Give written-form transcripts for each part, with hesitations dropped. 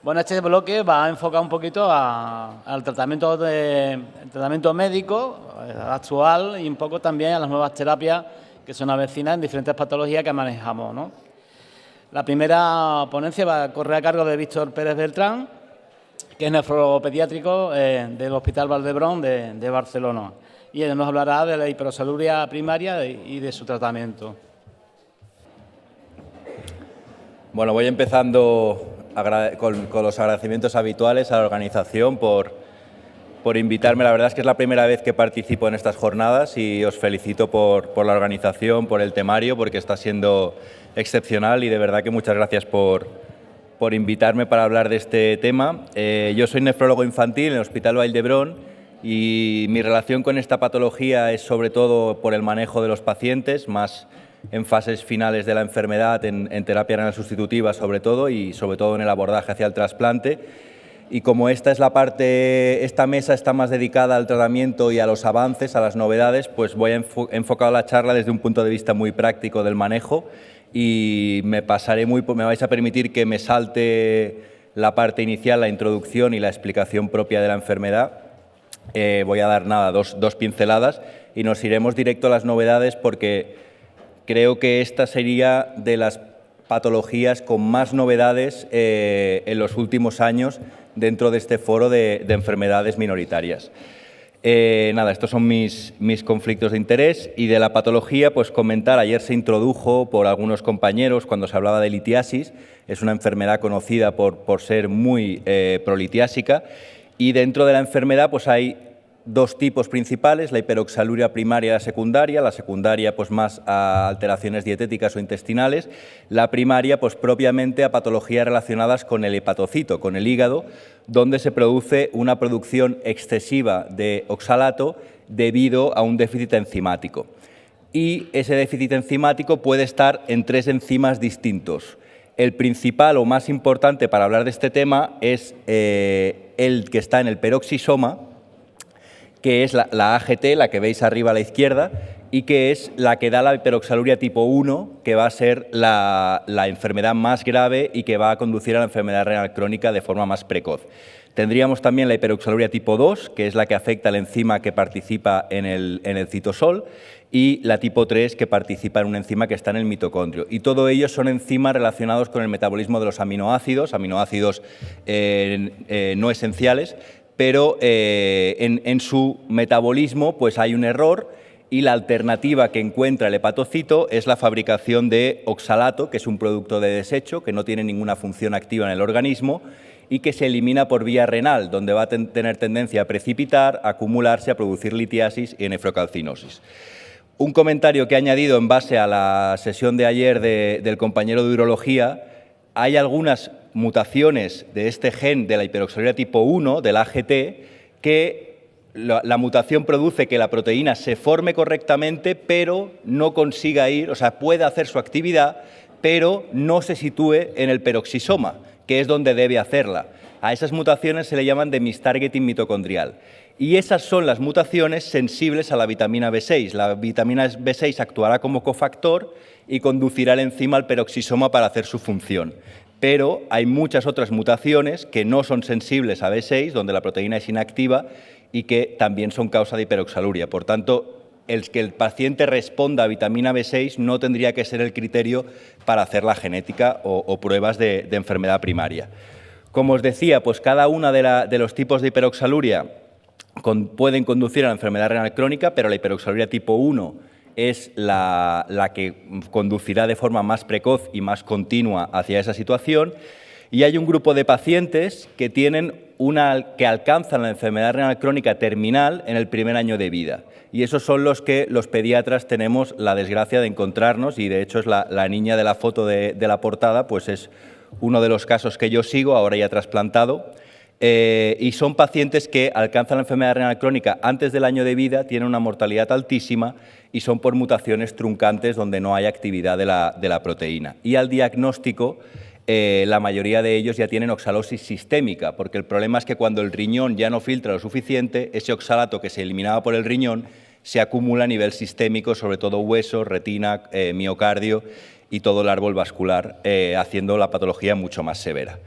Bueno, este bloque va a enfocar un poquito al tratamiento médico actual y un poco también a las nuevas terapias que se nos avecinan en diferentes patologías que manejamos, ¿no? La primera ponencia va a correr a cargo de Víctor Pérez Beltrán, que es nefrólogo pediátrico del Hospital Vall d'Hebron de Barcelona. Y él nos hablará de la hiperoxaluria primaria y de su tratamiento. Bueno, voy empezando con los agradecimientos habituales a la organización por invitarme. La verdad es que es la primera vez que participo en estas jornadas y os felicito por la organización, por el temario, porque está siendo excepcional y de verdad que muchas gracias por invitarme para hablar de este tema. Yo soy nefrólogo infantil en el Hospital Vall d'Hebron y mi relación con esta patología es sobre todo por el manejo de los pacientes, más en fases finales de la enfermedad, en terapia renal sustitutiva sobre todo y sobre todo en el abordaje hacia el trasplante. Y como esta mesa está más dedicada al tratamiento y a los avances, a las novedades, pues voy a enfocar la charla desde un punto de vista muy práctico del manejo y me vais a permitir que me salte la parte inicial, la introducción y la explicación propia de la enfermedad. Voy a dar dos pinceladas y nos iremos directo a las novedades porque creo que esta sería de las patologías con más novedades en los últimos años dentro de este foro de enfermedades minoritarias. Estos son mis conflictos de interés y de la patología, pues comentar, ayer se introdujo por algunos compañeros cuando se hablaba de litiasis, es una enfermedad conocida por ser muy prolitiásica y dentro de la enfermedad pues hay dos tipos principales, la hiperoxaluria primaria y la secundaria pues más a alteraciones dietéticas o intestinales, la primaria pues propiamente a patologías relacionadas con el hepatocito, con el hígado, donde se produce una producción excesiva de oxalato debido a un déficit enzimático. Y ese déficit enzimático puede estar en 3 enzimas distintos. El principal o más importante para hablar de este tema es el que está en el peroxisoma, que es la AGT, la que veis arriba a la izquierda, y que es la que da la hiperoxaluria tipo 1, que va a ser la enfermedad más grave y que va a conducir a la enfermedad renal crónica de forma más precoz. Tendríamos también la hiperoxaluria tipo 2, que es la que afecta al enzima que participa en el citosol, y la tipo 3, que participa en una enzima que está en el mitocondrio. Y todo ello son enzimas relacionados con el metabolismo de los aminoácidos no esenciales, pero en su metabolismo pues hay un error y la alternativa que encuentra el hepatocito es la fabricación de oxalato, que es un producto de desecho que no tiene ninguna función activa en el organismo y que se elimina por vía renal, donde va a tener tendencia a precipitar, a acumularse, a producir litiasis y nefrocalcinosis. Un comentario que he añadido en base a la sesión de ayer del compañero de urología: hay algunas mutaciones de este gen de la hiperoxaluria tipo 1, del AGT, que la mutación produce que la proteína se forme correctamente, pero no consiga ir, o sea, puede hacer su actividad, pero no se sitúe en el peroxisoma, que es donde debe hacerla. A esas mutaciones se le llaman de mistargeting mitocondrial. Y esas son las mutaciones sensibles a la vitamina B6. La vitamina B6 actuará como cofactor y conducirá el enzima al peroxisoma para hacer su función. Pero hay muchas otras mutaciones que no son sensibles a B6, donde la proteína es inactiva y que también son causa de hiperoxaluria. Por tanto, el que el paciente responda a vitamina B6 no tendría que ser el criterio para hacer la genética o pruebas de enfermedad primaria. Como os decía, pues cada uno de los tipos de hiperoxaluria pueden conducir a la enfermedad renal crónica, pero la hiperoxaluria tipo 1 es la que conducirá de forma más precoz y más continua hacia esa situación. Y hay un grupo de pacientes que que alcanzan la enfermedad renal crónica terminal en el primer año de vida. Y esos son los que los pediatras tenemos la desgracia de encontrarnos, y de hecho es la niña de la foto de la portada, pues es uno de los casos que yo sigo, ahora ya trasplantado. Y son pacientes que alcanzan la enfermedad renal crónica antes del año de vida, tienen una mortalidad altísima y son por mutaciones truncantes donde no hay actividad de la proteína. Y al diagnóstico, la mayoría de ellos ya tienen oxalosis sistémica, porque el problema es que cuando el riñón ya no filtra lo suficiente, ese oxalato que se eliminaba por el riñón se acumula a nivel sistémico, sobre todo hueso, retina, miocardio y todo el árbol vascular, haciendo la patología mucho más severa.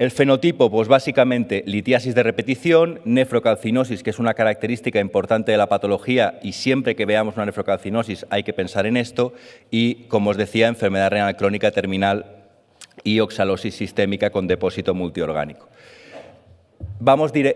El fenotipo, pues básicamente litiasis de repetición, nefrocalcinosis, que es una característica importante de la patología y siempre que veamos una nefrocalcinosis hay que pensar en esto, y, como os decía, enfermedad renal crónica terminal y oxalosis sistémica con depósito multiorgánico.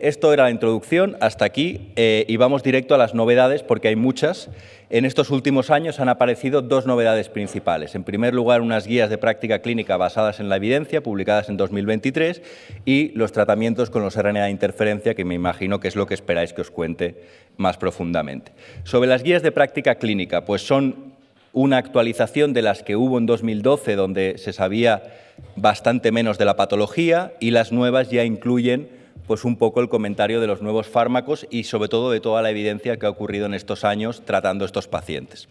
Esto era la introducción hasta aquí y vamos directo a las novedades porque hay muchas. En estos últimos años han aparecido dos novedades principales. En primer lugar, unas guías de práctica clínica basadas en la evidencia, publicadas en 2023, y los tratamientos con los RNA de interferencia, que me imagino que es lo que esperáis que os cuente más profundamente. Sobre las guías de práctica clínica, pues son una actualización de las que hubo en 2012, donde se sabía bastante menos de la patología, y las nuevas ya incluyen pues un poco el comentario de los nuevos fármacos y sobre todo de toda la evidencia que ha ocurrido en estos años tratando estos pacientes.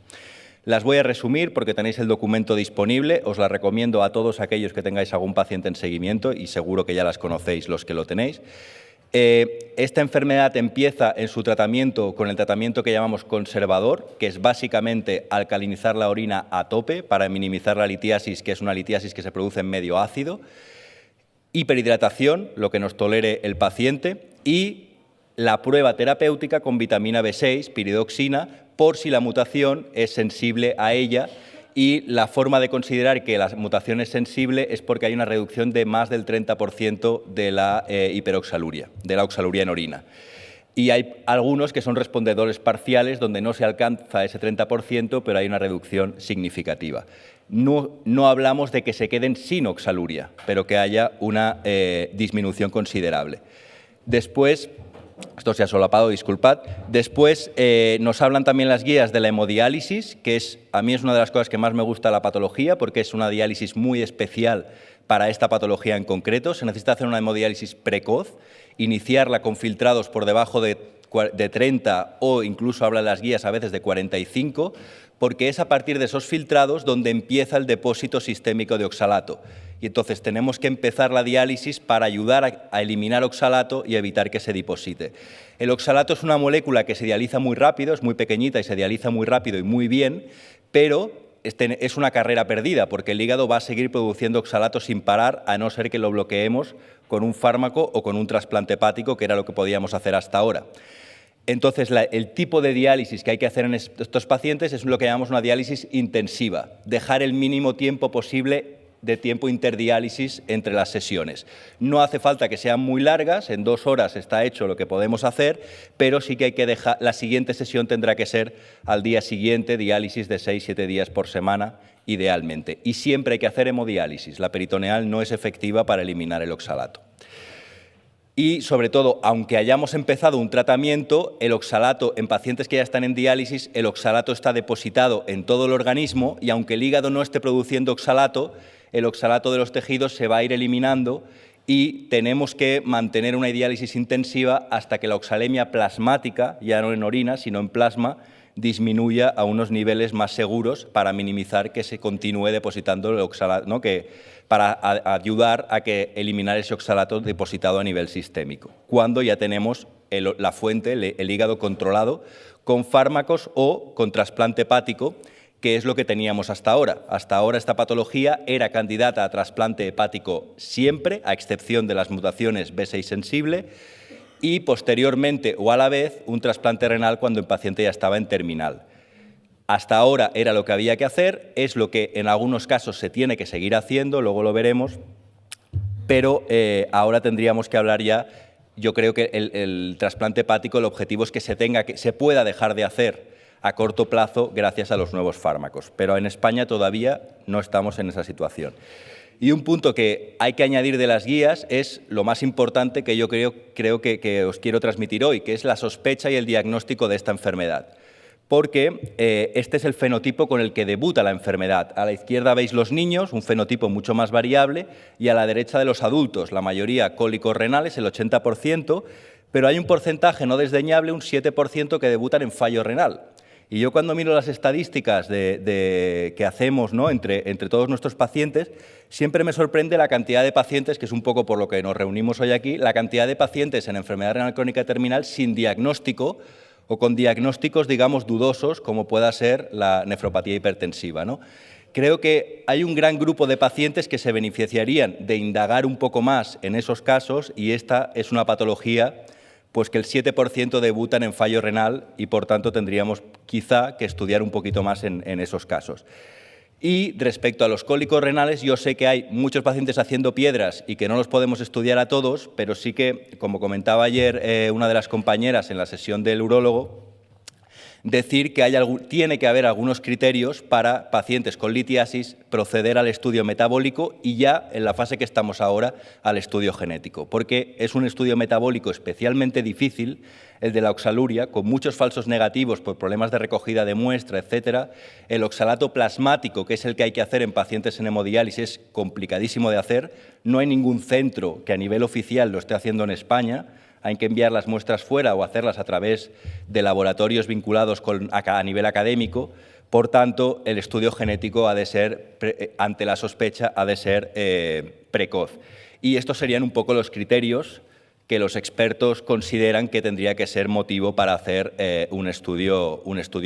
Las voy a resumir porque tenéis el documento disponible, os la recomiendo a todos aquellos que tengáis algún paciente en seguimiento y seguro que ya las conocéis los que lo tenéis. Esta enfermedad empieza en su tratamiento con el tratamiento que llamamos conservador, que es básicamente alcalinizar la orina a tope para minimizar la litiasis, que es una litiasis que se produce en medio ácido. Hiperhidratación, lo que nos tolere el paciente, y la prueba terapéutica con vitamina B6, piridoxina, por si la mutación es sensible a ella, y la forma de considerar que la mutación es sensible es porque hay una reducción de más del 30% de la hiperoxaluria, de la oxaluria en orina. Y hay algunos que son respondedores parciales donde no se alcanza ese 30%, pero hay una reducción significativa. No hablamos de que se queden sin oxaluria, pero que haya una disminución considerable. Después, esto se ha solapado, disculpad. Después nos hablan también las guías de la hemodiálisis, que a mí es una de las cosas que más me gusta de la patología, porque es una diálisis muy especial para esta patología en concreto. Se necesita hacer una hemodiálisis precoz, iniciarla con filtrados por debajo de 30 o incluso hablan las guías a veces de 45, porque es a partir de esos filtrados donde empieza el depósito sistémico de oxalato. Y entonces tenemos que empezar la diálisis para ayudar a eliminar oxalato y evitar que se deposite. El oxalato es una molécula que se dializa muy rápido, es muy pequeñita y se dializa muy rápido y muy bien, pero es una carrera perdida porque el hígado va a seguir produciendo oxalato sin parar, a no ser que lo bloqueemos con un fármaco o con un trasplante hepático, que era lo que podíamos hacer hasta ahora. Entonces, el tipo de diálisis que hay que hacer en estos pacientes es lo que llamamos una diálisis intensiva, dejar el mínimo tiempo posible de tiempo interdiálisis entre las sesiones. No hace falta que sean muy largas, en 2 horas está hecho lo que podemos hacer, pero sí que hay que dejar, la siguiente sesión tendrá que ser al día siguiente, diálisis de 6-7 días por semana, idealmente. Y siempre hay que hacer hemodiálisis, la peritoneal no es efectiva para eliminar el oxalato. Y, sobre todo, aunque hayamos empezado un tratamiento, el oxalato, en pacientes que ya están en diálisis, el oxalato está depositado en todo el organismo y, aunque el hígado no esté produciendo oxalato, el oxalato de los tejidos se va a ir eliminando y tenemos que mantener una diálisis intensiva hasta que la oxalemia plasmática, ya no en orina, sino en plasma, disminuya a unos niveles más seguros para minimizar que se continúe depositando el oxalato, ¿no? Para ayudar a que eliminar ese oxalato depositado a nivel sistémico, cuando ya tenemos la fuente, el hígado controlado, con fármacos o con trasplante hepático, que es lo que teníamos hasta ahora. Hasta ahora esta patología era candidata a trasplante hepático siempre, a excepción de las mutaciones B6 sensible, y posteriormente o a la vez un trasplante renal cuando el paciente ya estaba en terminal. Hasta ahora era lo que había que hacer, es lo que en algunos casos se tiene que seguir haciendo, luego lo veremos, pero ahora tendríamos que hablar ya, yo creo que el trasplante hepático, el objetivo es que se pueda dejar de hacer a corto plazo gracias a los nuevos fármacos, pero en España todavía no estamos en esa situación. Y un punto que hay que añadir de las guías es lo más importante que yo creo que os quiero transmitir hoy, que es la sospecha y el diagnóstico de esta enfermedad. Porque este es el fenotipo con el que debuta la enfermedad. A la izquierda veis los niños, un fenotipo mucho más variable, y a la derecha de los adultos, la mayoría cólicos renales, el 80%, pero hay un porcentaje no desdeñable, un 7%, que debutan en fallo renal. Y yo cuando miro las estadísticas que hacemos, ¿no?, entre todos nuestros pacientes, siempre me sorprende la cantidad de pacientes, que es un poco por lo que nos reunimos hoy aquí, la cantidad de pacientes en enfermedad renal crónica terminal sin diagnóstico o con diagnósticos, digamos, dudosos, como pueda ser la nefropatía hipertensiva, ¿no? creo que hay un gran grupo de pacientes que se beneficiarían de indagar un poco más en esos casos, y esta es una patología pues que el 7% debutan en fallo renal y, por tanto, tendríamos quizá que estudiar un poquito más en esos casos. Y respecto a los cólicos renales, yo sé que hay muchos pacientes haciendo piedras y que no los podemos estudiar a todos, pero sí que, como comentaba ayer una de las compañeras en la sesión del urólogo, decir que tiene que haber algunos criterios para pacientes con litiasis proceder al estudio metabólico y ya en la fase que estamos ahora al estudio genético, porque es un estudio metabólico especialmente difícil, el de la oxaluria, con muchos falsos negativos por problemas de recogida de muestra, etcétera. El oxalato plasmático, que es el que hay que hacer en pacientes en hemodiálisis, es complicadísimo de hacer. No hay ningún centro que a nivel oficial lo esté haciendo en España. Hay que enviar las muestras fuera o hacerlas a través de laboratorios vinculados a nivel académico. Por tanto, el estudio genético ha de ser, ante la sospecha, ha de ser precoz. Y estos serían un poco los criterios que los expertos consideran que tendría que ser motivo para hacer un estudio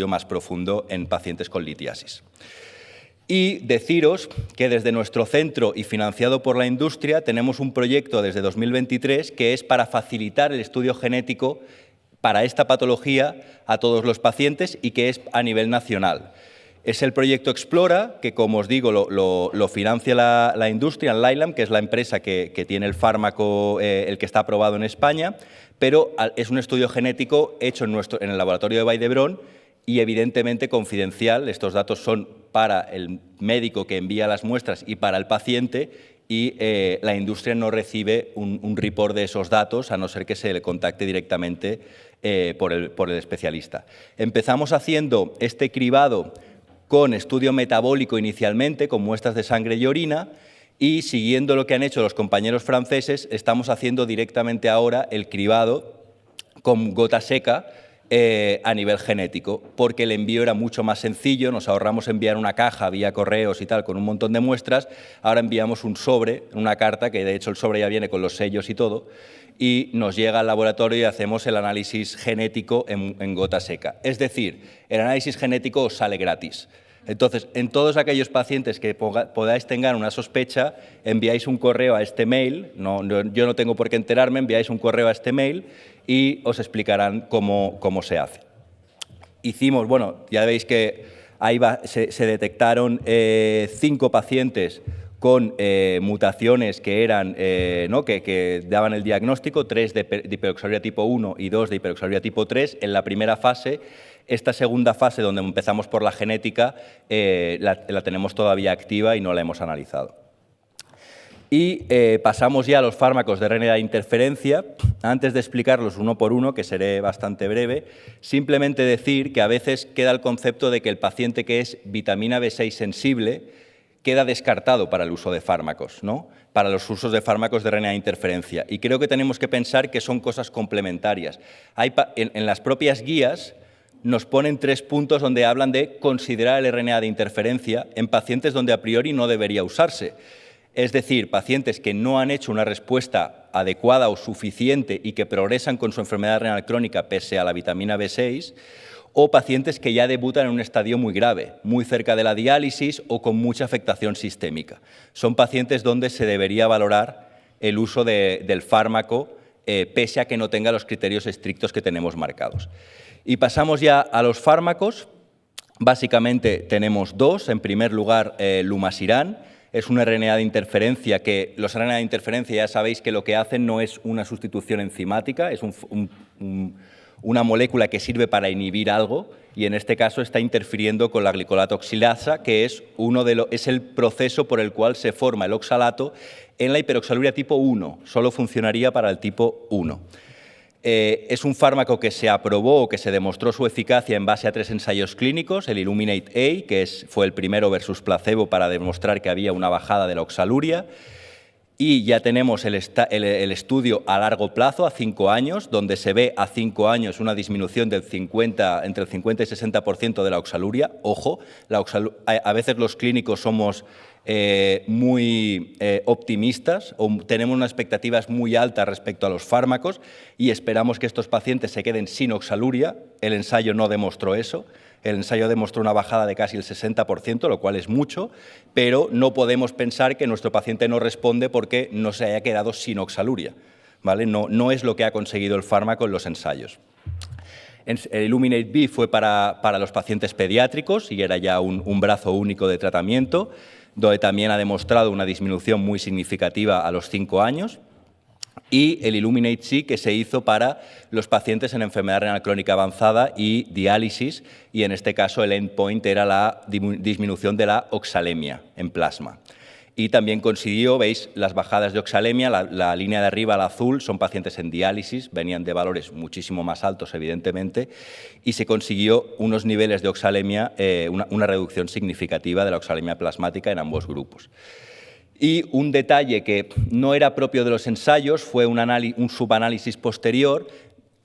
más profundo en pacientes con litiasis. Y deciros que desde nuestro centro y financiado por la industria tenemos un proyecto desde 2023 que es para facilitar el estudio genético para esta patología a todos los pacientes y que es a nivel nacional. Es el proyecto Explora, que como os digo lo financia la industria, Alnylam, que es la empresa que tiene el fármaco, el que está aprobado en España, pero es un estudio genético hecho en el laboratorio de Vall d'Hebron y evidentemente confidencial. Estos datos son para el médico que envía las muestras y para el paciente, y la industria no recibe un report de esos datos a no ser que se le contacte directamente por el especialista. Empezamos haciendo este cribado con estudio metabólico inicialmente, con muestras de sangre y orina, y siguiendo lo que han hecho los compañeros franceses, estamos haciendo directamente ahora el cribado con gota seca a nivel genético, porque el envío era mucho más sencillo, nos ahorramos enviar una caja vía correos y tal con un montón de muestras. Ahora enviamos un sobre, una carta, que de hecho el sobre ya viene con los sellos y todo, y nos llega al laboratorio y hacemos el análisis genético en gota seca. Es decir, el análisis genético os sale gratis. Entonces, en todos aquellos pacientes que podáis tener una sospecha, enviáis un correo a este mail, yo no tengo por qué enterarme, enviáis un correo a este mail y os explicarán cómo se hace. Hicimos, bueno, ya veis que ahí se detectaron 5 pacientes con mutaciones que eran, que daban el diagnóstico, 3 de hiperoxaluria tipo 1 y 2 de hiperoxaluria tipo 3 en la primera fase. Esta segunda fase, donde empezamos por la genética, la tenemos todavía activa y no la hemos analizado. Y pasamos ya a los fármacos de RNA de interferencia. Antes de explicarlos uno por uno, que seré bastante breve, simplemente decir que a veces queda el concepto de que el paciente que es vitamina B6 sensible queda descartado para el uso de fármacos, ¿no? Para los usos de fármacos de RNA de interferencia. Y creo que tenemos que pensar que son cosas complementarias. En las propias guías nos ponen 3 puntos donde hablan de considerar el RNA de interferencia en pacientes donde a priori no debería usarse. Es decir, pacientes que no han hecho una respuesta adecuada o suficiente y que progresan con su enfermedad renal crónica pese a la vitamina B6, o pacientes que ya debutan en un estadio muy grave, muy cerca de la diálisis o con mucha afectación sistémica. Son pacientes donde se debería valorar el uso del fármaco pese a que no tenga los criterios estrictos que tenemos marcados. Y pasamos ya a los fármacos. Básicamente tenemos 2. En primer lugar, lumasiran. Es un RNA de interferencia que los RNA de interferencia ya sabéis que lo que hacen no es una sustitución enzimática, es una molécula que sirve para inhibir algo, y en este caso está interfiriendo con la glicolato oxidasa, que es el proceso por el cual se forma el oxalato en la hiperoxaluria tipo 1, solo funcionaría para el tipo 1. Es un fármaco que se aprobó o que se demostró su eficacia en base a 3 ensayos clínicos, el Illuminate-A, que fue el primero versus placebo para demostrar que había una bajada de la oxaluria, y ya tenemos el estudio a largo plazo, a 5 años, donde se ve a 5 años una disminución del entre el 50 y 60% de la oxaluria. Ojo, a veces los clínicos somos muy optimistas o tenemos unas expectativas muy altas respecto a los fármacos y esperamos que estos pacientes se queden sin oxaluria. El ensayo no demostró eso. El ensayo demostró una bajada de casi el 60%, lo cual es mucho, pero no podemos pensar que nuestro paciente no responde porque no se haya quedado sin oxaluria, ¿vale? No es lo que ha conseguido el fármaco en los ensayos. El Illuminate-B fue para los pacientes pediátricos y era ya un brazo único de tratamiento, donde también ha demostrado una disminución muy significativa a los 5 años. Y el Illuminate-C, que se hizo para los pacientes en enfermedad renal crónica avanzada y diálisis, y en este caso el endpoint era la disminución de la oxalemia en plasma. Y también consiguió, veis, las bajadas de oxalemia, la línea de arriba, la azul, son pacientes en diálisis, venían de valores muchísimo más altos, evidentemente, y se consiguió unos niveles de oxalemia, una reducción significativa de la oxalemia plasmática en ambos grupos. Y un detalle que no era propio de los ensayos fue un subanálisis posterior.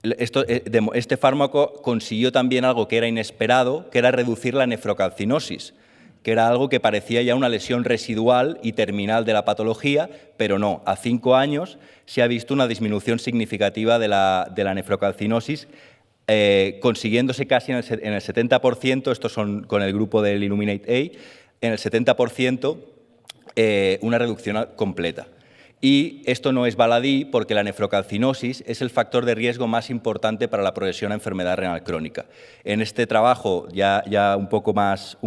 Este fármaco consiguió también algo que era inesperado, que era reducir la nefrocalcinosis, que era algo que parecía ya una lesión residual y terminal de la patología, pero no. A 5 años se ha visto una disminución significativa de la nefrocalcinosis, consiguiéndose casi en el 70%, estos son con el grupo del Illuminate-A, en el 70%, una reducción completa. Y esto no es baladí porque la nefrocalcinosis es el factor de riesgo más importante para la progresión a enfermedad renal crónica. En este trabajo, ya un poco más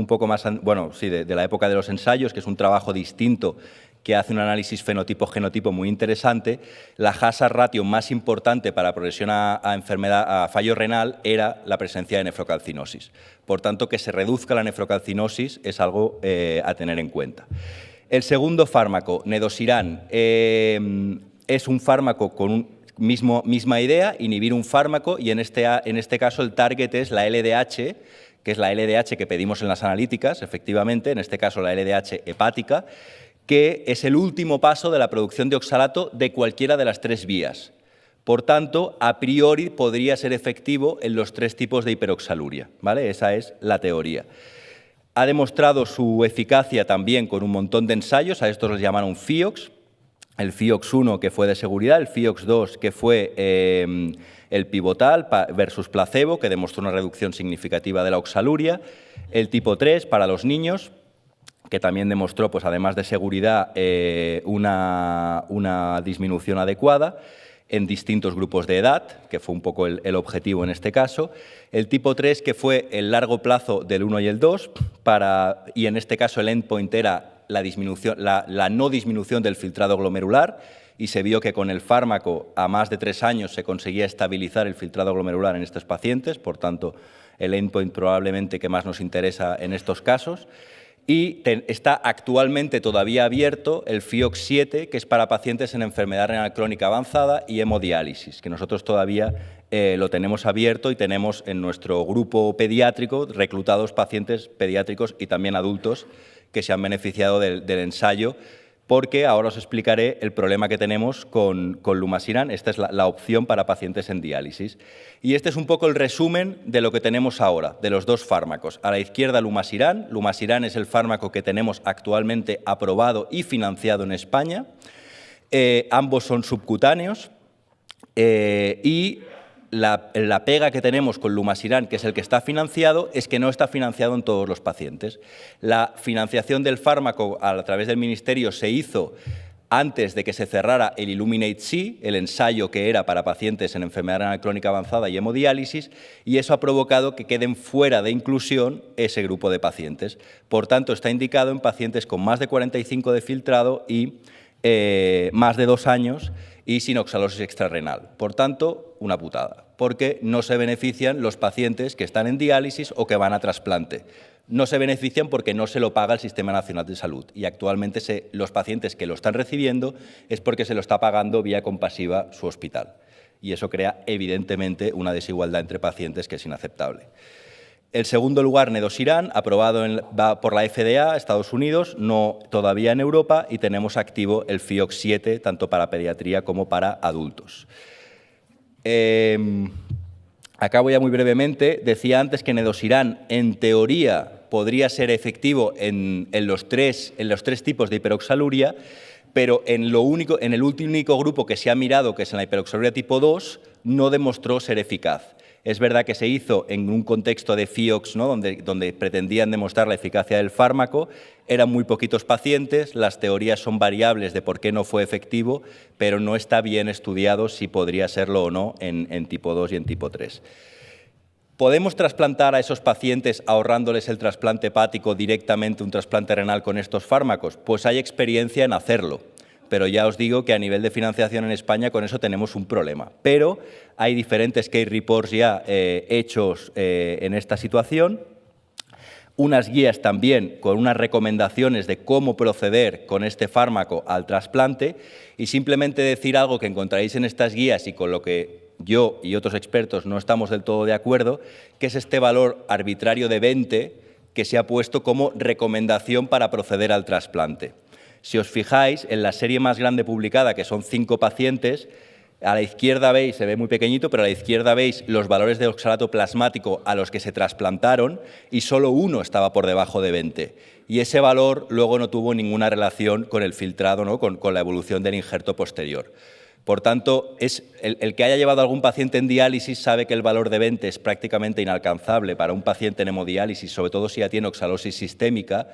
bueno, sí, de la época de los ensayos, que es un trabajo distinto que hace un análisis fenotipo-genotipo muy interesante, la hazard ratio más importante para progresión a fallo renal era la presencia de nefrocalcinosis. Por tanto, que se reduzca la nefrocalcinosis es algo a tener en cuenta. El segundo fármaco, Nedosiran, es un fármaco con misma idea, inhibir un fármaco, y en este caso el target es la LDH, que es la LDH que pedimos en las analíticas, efectivamente, en este caso la LDH hepática, que es el último paso de la producción de oxalato de cualquiera de las 3 vías. Por tanto, a priori podría ser efectivo en los 3 tipos de hiperoxaluria, ¿vale? Esa es la teoría. Ha demostrado su eficacia también con un montón de ensayos, a estos les llamaron FIOX, el FIOX-1 que fue de seguridad, el FIOX-2 que fue el pivotal versus placebo, que demostró una reducción significativa de la oxaluria, el tipo 3 para los niños, que también demostró, pues, además de seguridad, una disminución adecuada en distintos grupos de edad, que fue un poco el objetivo en este caso. El tipo 3, que fue el largo plazo del 1 y el 2, y en este caso el endpoint era la no disminución del filtrado glomerular, y se vio que con el fármaco a más de 3 años se conseguía estabilizar el filtrado glomerular en estos pacientes, por tanto, el endpoint probablemente que más nos interesa en estos casos. Y está actualmente todavía abierto el FIOX-7, que es para pacientes en enfermedad renal crónica avanzada y hemodiálisis, que nosotros todavía lo tenemos abierto y tenemos en nuestro grupo pediátrico reclutados pacientes pediátricos y también adultos que se han beneficiado del ensayo, porque ahora os explicaré el problema que tenemos con Lumasiran. Esta es la opción para pacientes en diálisis. Y este es un poco el resumen de lo que tenemos ahora, de los 2 fármacos. A la izquierda, Lumasiran. Lumasiran es el fármaco que tenemos actualmente aprobado y financiado en España. Ambos son subcutáneos y la pega que tenemos con Lumasiran, que es el que está financiado, es que no está financiado en todos los pacientes. La financiación del fármaco a través del Ministerio se hizo antes de que se cerrara el Illuminate-C, el ensayo que era para pacientes en enfermedad renal crónica avanzada y hemodiálisis, y eso ha provocado que queden fuera de inclusión ese grupo de pacientes. Por tanto, está indicado en pacientes con más de 45 de filtrado y más de 2 años y sin oxalosis extrarrenal. Por tanto, una putada, porque no se benefician los pacientes que están en diálisis o que van a trasplante. No se benefician porque no se lo paga el Sistema Nacional de Salud, y actualmente los pacientes que lo están recibiendo es porque se lo está pagando vía compasiva su hospital. Y eso crea, evidentemente, una desigualdad entre pacientes que es inaceptable. El segundo lugar, Nedosiran, aprobado por la FDA, Estados Unidos, no todavía en Europa, y tenemos activo el FIOX-7, tanto para pediatría como para adultos. Acabo ya muy brevemente. Decía antes que Nedosiran, en teoría, podría ser efectivo en los tres tipos de hiperoxaluria, pero en el único grupo que se ha mirado, que es en la hiperoxaluria tipo 2, no demostró ser eficaz. Es verdad que se hizo en un contexto de FIOX, ¿no? donde pretendían demostrar la eficacia del fármaco, eran muy poquitos pacientes, las teorías son variables de por qué no fue efectivo, pero no está bien estudiado si podría serlo o no en tipo 2 y en tipo 3. ¿Podemos trasplantar a esos pacientes ahorrándoles el trasplante hepático directamente un trasplante renal con estos fármacos? Pues hay experiencia en hacerlo, pero ya os digo que a nivel de financiación en España con eso tenemos un problema. Pero hay diferentes case reports ya hechos en esta situación, unas guías también con unas recomendaciones de cómo proceder con este fármaco al trasplante y simplemente decir algo que encontraréis en estas guías y con lo que yo y otros expertos no estamos del todo de acuerdo, que es este valor arbitrario de 20 que se ha puesto como recomendación para proceder al trasplante. Si os fijáis, en la serie más grande publicada, que son 5 pacientes, a la izquierda veis, se ve muy pequeñito, pero a la izquierda veis los valores de oxalato plasmático a los que se trasplantaron y solo uno estaba por debajo de 20. Y ese valor luego no tuvo ninguna relación con el filtrado, ¿no? con la evolución del injerto posterior. Por tanto, el que haya llevado a algún paciente en diálisis sabe que el valor de 20 es prácticamente inalcanzable para un paciente en hemodiálisis, sobre todo si ya tiene oxalosis sistémica,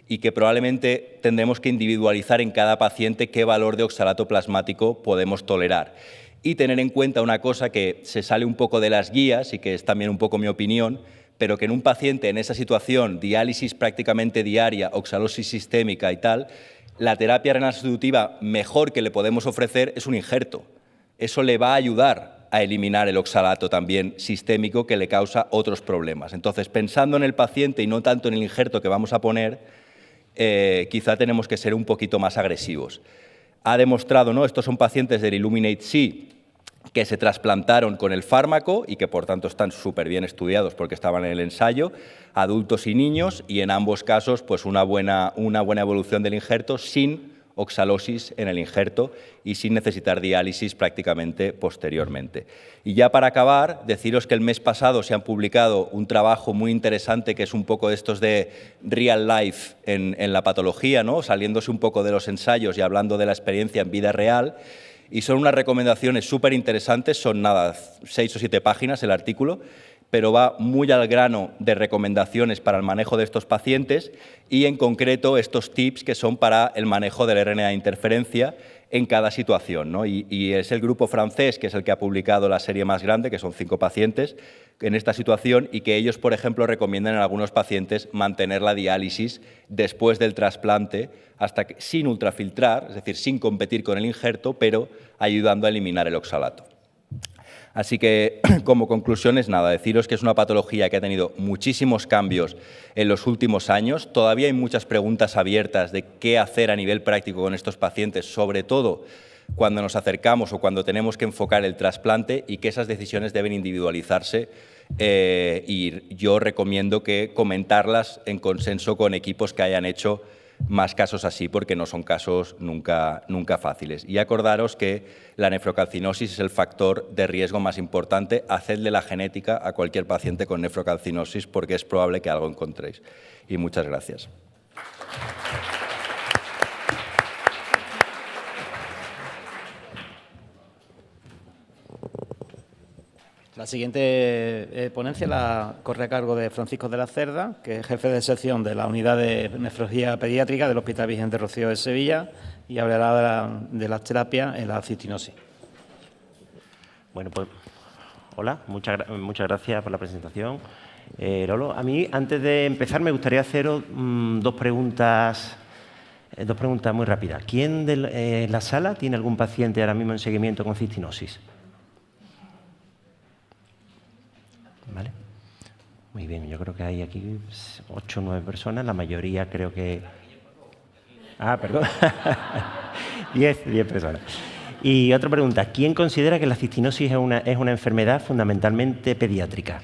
y que probablemente tendremos que individualizar en cada paciente qué valor de oxalato plasmático podemos tolerar. Y tener en cuenta una cosa que se sale un poco de las guías y que es también un poco mi opinión, pero que en un paciente en esa situación, diálisis prácticamente diaria, oxalosis sistémica y tal, la terapia renal sustitutiva mejor que le podemos ofrecer es un injerto. Eso le va a ayudar a eliminar el oxalato también sistémico que le causa otros problemas. Entonces, pensando en el paciente y no tanto en el injerto que vamos a poner, quizá tenemos que ser un poquito más agresivos. Ha demostrado, ¿no? Estos son pacientes del Illuminate-C que se trasplantaron con el fármaco y que por tanto están súper bien estudiados porque estaban en el ensayo, adultos y niños, y en ambos casos pues una buena evolución del injerto sin oxalosis en el injerto y sin necesitar diálisis prácticamente posteriormente. Y ya para acabar, deciros que el mes pasado se han publicado un trabajo muy interesante que es un poco de estos de real life en la patología, ¿no? Saliéndose un poco de los ensayos y hablando de la experiencia en vida real. Y son unas recomendaciones súper interesantes, son nada, 6 o 7 páginas el artículo, pero va muy al grano de recomendaciones para el manejo de estos pacientes y en concreto estos tips que son para el manejo del RNA de interferencia en cada situación, ¿no? Y es el grupo francés que es el que ha publicado la serie más grande, que son 5 pacientes en esta situación y que ellos, por ejemplo, recomiendan en algunos pacientes mantener la diálisis después del trasplante hasta que, sin ultrafiltrar, es decir, sin competir con el injerto, pero ayudando a eliminar el oxalato. Así que, como conclusión, es nada, deciros que es una patología que ha tenido muchísimos cambios en los últimos años. Todavía hay muchas preguntas abiertas de qué hacer a nivel práctico con estos pacientes, sobre todo cuando nos acercamos o cuando tenemos que enfocar el trasplante y que esas decisiones deben individualizarse y yo recomiendo que comentarlas en consenso con equipos que hayan hecho más casos así, porque no son casos nunca fáciles. Y acordaros que la nefrocalcinosis es el factor de riesgo más importante. Hacedle la genética a cualquier paciente con nefrocalcinosis porque es probable que algo encontréis. Y muchas gracias. La siguiente ponencia la corre a cargo de Francisco de la Cerda, que es jefe de sección de la Unidad de Nefrología Pediátrica del Hospital Virgen de Rocío de Sevilla y hablará de las terapias en la cistinosis. Bueno, pues hola, muchas gracias por la presentación. Lolo, a mí, antes de empezar, me gustaría haceros dos preguntas muy rápidas. ¿Quién de la sala tiene algún paciente ahora mismo en seguimiento con cistinosis? ¿Vale? Muy bien, yo creo que hay aquí 8 o 9 personas, la mayoría creo que... Ah, perdón. 10 personas. Y otra pregunta, ¿quién considera que la cistinosis es una enfermedad fundamentalmente pediátrica?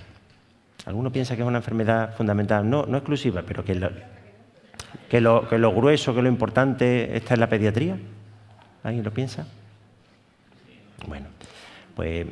¿Alguno piensa que es una enfermedad fundamental? No exclusiva, pero que lo grueso, que lo importante está en la pediatría. ¿Alguien lo piensa? Bueno, Pues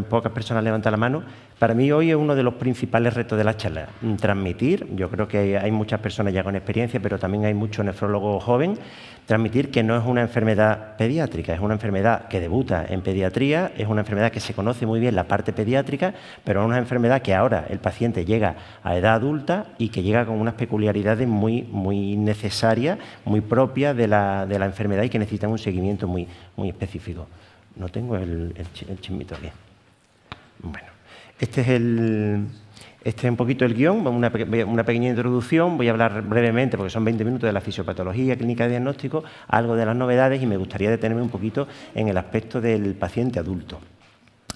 pocas personas levantan la mano. Para mí hoy es uno de los principales retos de la charla, transmitir, yo creo que hay muchas personas ya con experiencia, pero también hay muchos nefrólogos jóvenes, transmitir que no es una enfermedad pediátrica, es una enfermedad que debuta en pediatría, es una enfermedad que se conoce muy bien la parte pediátrica, pero es una enfermedad que ahora el paciente llega a edad adulta y que llega con unas peculiaridades muy necesarias, muy propias de la enfermedad y que necesitan un seguimiento muy específico. No tengo el chismito aquí. Bueno, este es un poquito el guión, una pequeña introducción. Voy a hablar brevemente, porque son 20 minutos, de la fisiopatología, clínica de diagnóstico, algo de las novedades y me gustaría detenerme un poquito en el aspecto del paciente adulto.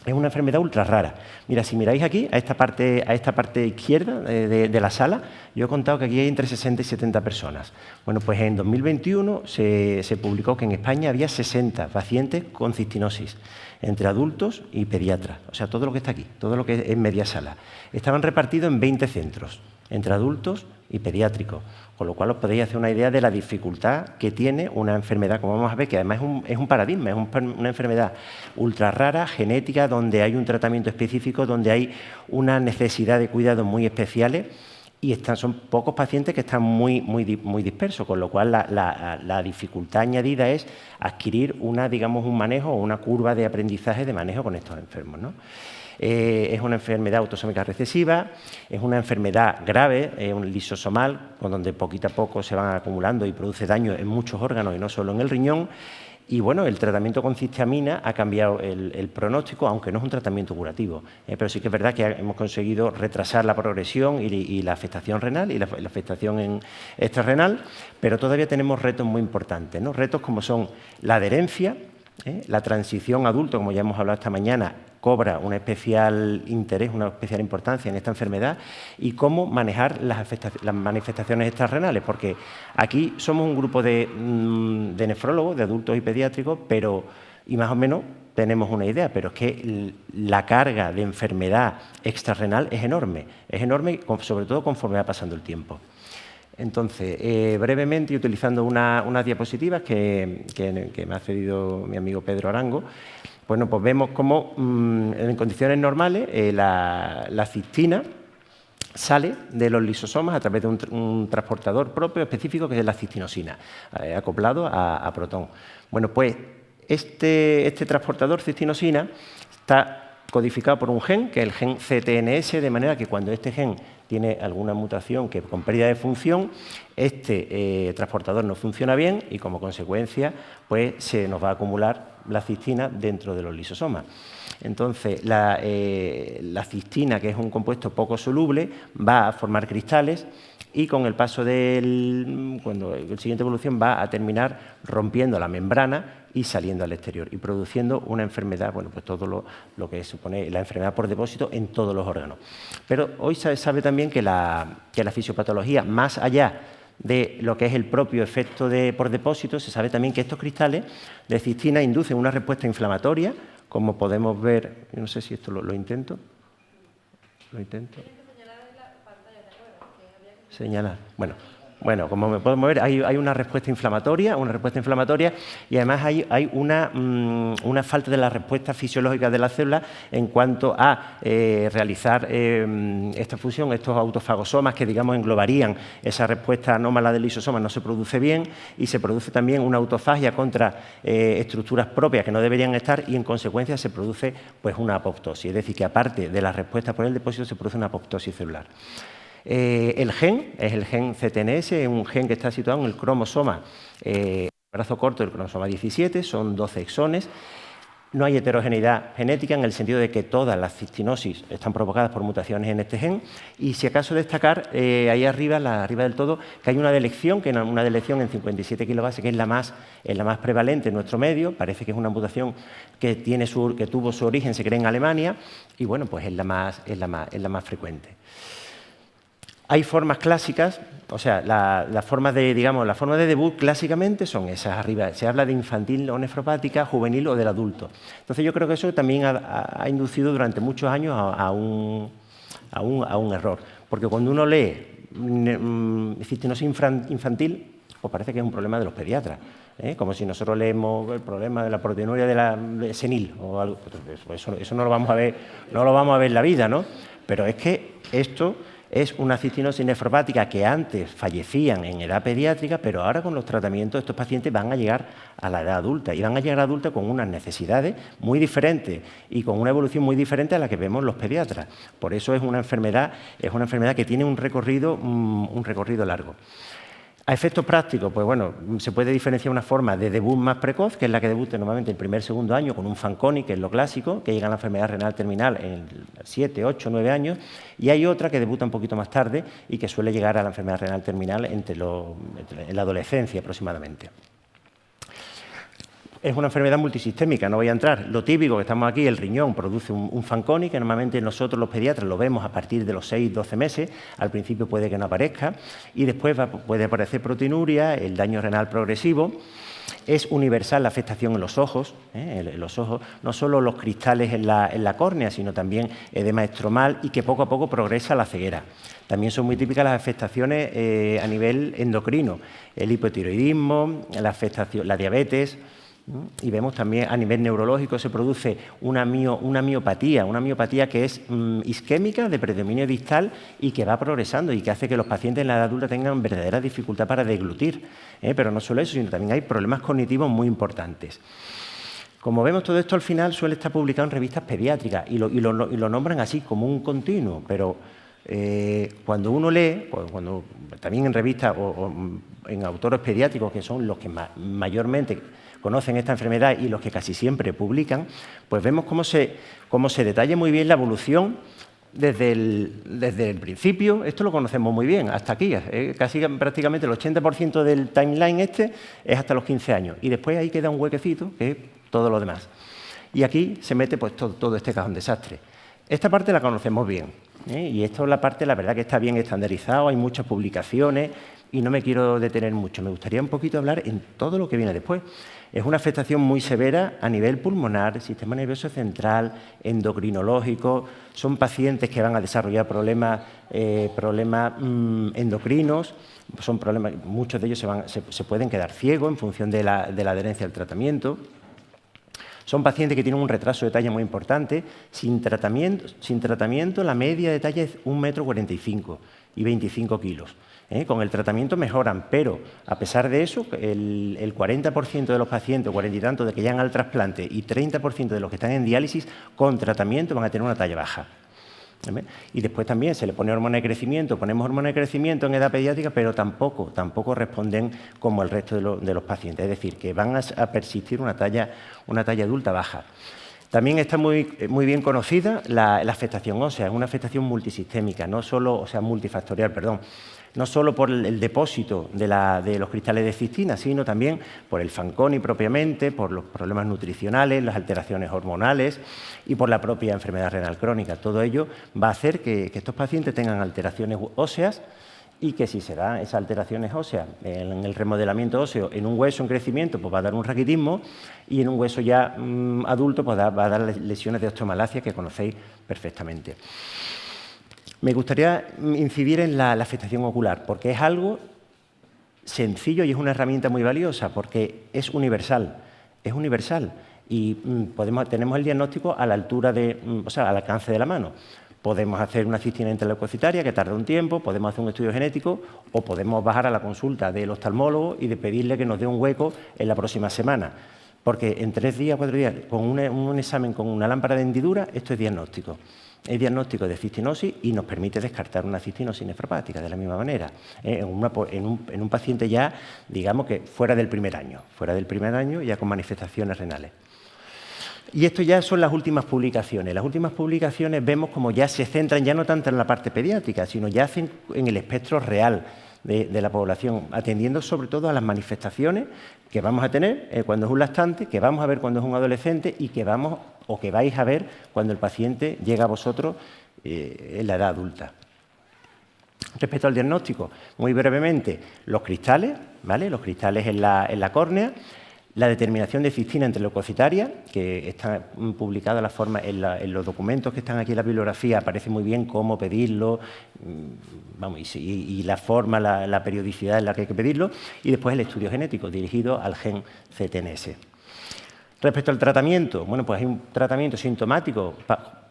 Es una enfermedad ultra rara. Mira, si miráis aquí, a esta parte izquierda de la sala, yo he contado que aquí hay entre 60 y 70 personas. Bueno, pues en 2021 se publicó que en España había 60 pacientes con cistinosis, entre adultos y pediatras. O sea, todo lo que está aquí, todo lo que es media sala. Estaban repartidos en 20 centros, entre adultos y pediátricos, con lo cual os podéis hacer una idea de la dificultad que tiene una enfermedad, como vamos a ver, que además es un paradigma, es una enfermedad ultra rara, genética, donde hay un tratamiento específico, donde hay una necesidad de cuidados muy especiales y son pocos pacientes que están muy dispersos, con lo cual la dificultad añadida es adquirir un manejo o una curva de aprendizaje de manejo con estos enfermos, ¿no? Es una enfermedad autosómica recesiva, es una enfermedad grave, un lisosomal, donde poquito a poco se van acumulando y produce daño en muchos órganos y no solo en el riñón. Y bueno, el tratamiento con cisteamina ha cambiado el pronóstico, aunque no es un tratamiento curativo. Pero sí que es verdad que hemos conseguido retrasar la progresión y la afectación renal y la afectación extrarrenal, pero todavía tenemos retos muy importantes, ¿no? Retos como son la adherencia, la transición adulto, como ya hemos hablado esta mañana, cobra un especial interés, una especial importancia en esta enfermedad, y cómo manejar las manifestaciones extrarrenales, porque aquí somos un grupo de nefrólogos, de adultos y pediátricos, y más o menos tenemos una idea, pero es que la carga de enfermedad extrarrenal es enorme, sobre todo conforme va pasando el tiempo. Entonces, brevemente, y utilizando unas diapositivas que me ha cedido mi amigo Pedro Arango, bueno, pues vemos cómo en condiciones normales la cistina sale de los lisosomas a través de un transportador propio específico que es la cistinosina, acoplado a protón. Bueno, pues este transportador cistinosina está codificado por un gen, que es el gen CTNS, de manera que cuando este gen tiene alguna mutación que con pérdida de función, este transportador no funciona bien y como consecuencia pues se nos va a acumular la cistina dentro de los lisosomas. Entonces, la cistina, que es un compuesto poco soluble, va a formar cristales y con el paso cuando la siguiente evolución va a terminar rompiendo la membrana y saliendo al exterior y produciendo una enfermedad, bueno, pues todo lo que supone la enfermedad por depósito en todos los órganos. Pero hoy se sabe también que la fisiopatología, más allá de lo que es el propio efecto por depósito, se sabe también que estos cristales de cistina inducen una respuesta inflamatoria, como podemos ver, no sé si esto lo intento. Lo intento. Señalar. Bueno, como me podemos ver, hay una respuesta inflamatoria y además hay una falta de la respuesta fisiológica de la célula en cuanto a realizar esta fusión, estos autofagosomas que, digamos, englobarían esa respuesta anómala del lisosoma, no se produce bien y se produce también una autofagia contra estructuras propias que no deberían estar y, en consecuencia, se produce pues una apoptosis. Es decir, que aparte de la respuesta por el depósito, se produce una apoptosis celular. El gen es el gen CTNS, es un gen que está situado en el cromosoma, brazo corto del cromosoma 17, son 12 exones. No hay heterogeneidad genética en el sentido de que todas las cistinosis están provocadas por mutaciones en este gen y, si acaso, destacar ahí arriba del todo, que hay una delección en 57 kilobases, que es la más prevalente en nuestro medio. Parece que es una mutación que tuvo su origen, se cree, en Alemania y, bueno, pues es la más frecuente. Hay formas clásicas, o sea, las formas de debut clásicamente son esas arriba. Se habla de infantil o nefropática, juvenil o del adulto. Entonces, yo creo que eso también ha inducido durante muchos años a un error. Porque cuando uno lee cistinosis infantil, pues parece que es un problema de los pediatras. como si nosotros leemos el problema de la proteinuria senil o algo. Eso no lo vamos a ver, no lo vamos a ver en la vida, ¿no? Pero es que esto es una cistinosis nefropática que antes fallecían en edad pediátrica, pero ahora con los tratamientos estos pacientes van a llegar a la edad adulta y van a llegar a adulta con unas necesidades muy diferentes y con una evolución muy diferente a la que vemos los pediatras. Por eso es una enfermedad que tiene un recorrido largo. A efectos prácticos, pues bueno, se puede diferenciar una forma de debut más precoz, que es la que debuta normalmente en el primer o segundo año con un Fanconi, que es lo clásico, que llega a la enfermedad renal terminal en 7, 8, 9 años, y hay otra que debuta un poquito más tarde y que suele llegar a la enfermedad renal terminal en la adolescencia aproximadamente. Es una enfermedad multisistémica, no voy a entrar. Lo típico que estamos aquí, el riñón produce un Fanconi, que normalmente nosotros los pediatras lo vemos a partir de los 6, 12 meses. Al principio puede que no aparezca y después puede aparecer proteinuria, el daño renal progresivo. Es universal la afectación en los ojos, en los ojos, no solo los cristales en la córnea, sino también edema estromal y que poco a poco progresa la ceguera. También son muy típicas las afectaciones a nivel endocrino, el hipotiroidismo, la diabetes. Y vemos también a nivel neurológico se produce una miopatía que es isquémica, de predominio distal y que va progresando y que hace que los pacientes en la edad adulta tengan verdadera dificultad para deglutir. Pero no solo eso, sino también hay problemas cognitivos muy importantes. Como vemos, todo esto al final suele estar publicado en revistas pediátricas y lo nombran así como un continuo, pero cuando uno lee, cuando también en revistas o en autores pediátricos, que son los que mayormente conocen esta enfermedad y los que casi siempre publican, pues vemos cómo se detalla muy bien la evolución desde el principio. Esto lo conocemos muy bien, hasta aquí, casi prácticamente el 80% del timeline es hasta los 15 años y después ahí queda un huequecito que es todo lo demás. Y aquí se mete pues todo este cajón desastre. Esta parte la conocemos bien, y esto es la parte, la verdad, que está bien estandarizado, hay muchas publicaciones y no me quiero detener mucho. Me gustaría un poquito hablar en todo lo que viene después. Es una afectación muy severa a nivel pulmonar, sistema nervioso central, endocrinológico. Son pacientes que van a desarrollar problemas endocrinos. Son problemas, muchos de ellos se pueden quedar ciegos en función de la adherencia al tratamiento. Son pacientes que tienen un retraso de talla muy importante. Sin tratamiento, la media de talla es 1,45 m y 25 kilos. Con el tratamiento mejoran, pero a pesar de eso, el 40% de los pacientes, 40 y tantos de que llegan al trasplante y 30% de los que están en diálisis, con tratamiento van a tener una talla baja. Y después también se le pone hormona de crecimiento, ponemos hormona de crecimiento en edad pediátrica, pero tampoco responden como el resto de los pacientes, es decir, que van a persistir una talla adulta baja. También está muy bien conocida la afectación ósea, es una afectación multisistémica, multifactorial, perdón. No solo por el depósito de los cristales de cistina, sino también por el Fanconi propiamente, por los problemas nutricionales, las alteraciones hormonales y por la propia enfermedad renal crónica. Todo ello va a hacer que estos pacientes tengan alteraciones óseas y que si se dan esas alteraciones óseas en el remodelamiento óseo en un hueso en crecimiento, pues va a dar un raquitismo y en un hueso ya adulto pues va a dar lesiones de osteomalacia que conocéis perfectamente. Me gustaría incidir en la afectación ocular, porque es algo sencillo y es una herramienta muy valiosa, porque es universal y tenemos el diagnóstico a la altura al alcance de la mano. Podemos hacer una cistina interleucocitaria que tarda un tiempo, podemos hacer un estudio genético o podemos bajar a la consulta del oftalmólogo y pedirle que nos dé un hueco en la próxima semana. Porque en 3 días, 4 días, con un examen con una lámpara de hendidura, esto es diagnóstico. Es diagnóstico de cistinosis y nos permite descartar una cistinosis nefropática de la misma manera, en un paciente ya, digamos que fuera del primer año, ya con manifestaciones renales. Y esto ya son las últimas publicaciones. Las últimas publicaciones vemos como ya se centran ya no tanto en la parte pediátrica, sino ya hacen en el espectro real de la población, atendiendo sobre todo a las manifestaciones que vamos a tener cuando es un lactante, que vamos a ver cuando es un adolescente y que vais a ver cuando el paciente llega a vosotros en la edad adulta. Respecto al diagnóstico, muy brevemente, los cristales, ¿vale? Los cristales en la córnea. La determinación de cistina entre leucocitaria, que está publicada la forma en los documentos que están aquí en la bibliografía, aparece muy bien cómo pedirlo, vamos, y la forma, la periodicidad en la que hay que pedirlo, y después el estudio genético dirigido al gen CTNS. Respecto al tratamiento, bueno, pues hay un tratamiento sintomático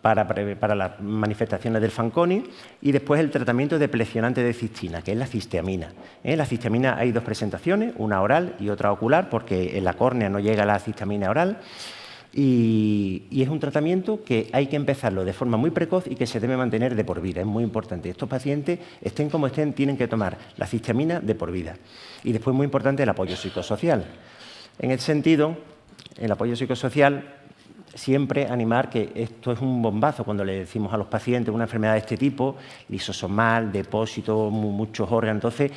para las manifestaciones del Fanconi y después el tratamiento deplecionante de cistina, que es la cisteamina. En la cisteamina hay dos presentaciones, una oral y otra ocular, porque en la córnea no llega la cisteamina oral. Y es un tratamiento que hay que empezarlo de forma muy precoz y que se debe mantener de por vida. Es muy importante. Estos pacientes, estén como estén, tienen que tomar la cisteamina de por vida. Y después, muy importante, el apoyo psicosocial. En ese sentido, el apoyo psicosocial, siempre animar que esto es un bombazo cuando le decimos a los pacientes una enfermedad de este tipo, lisosomal, depósito, muchos órganos, entonces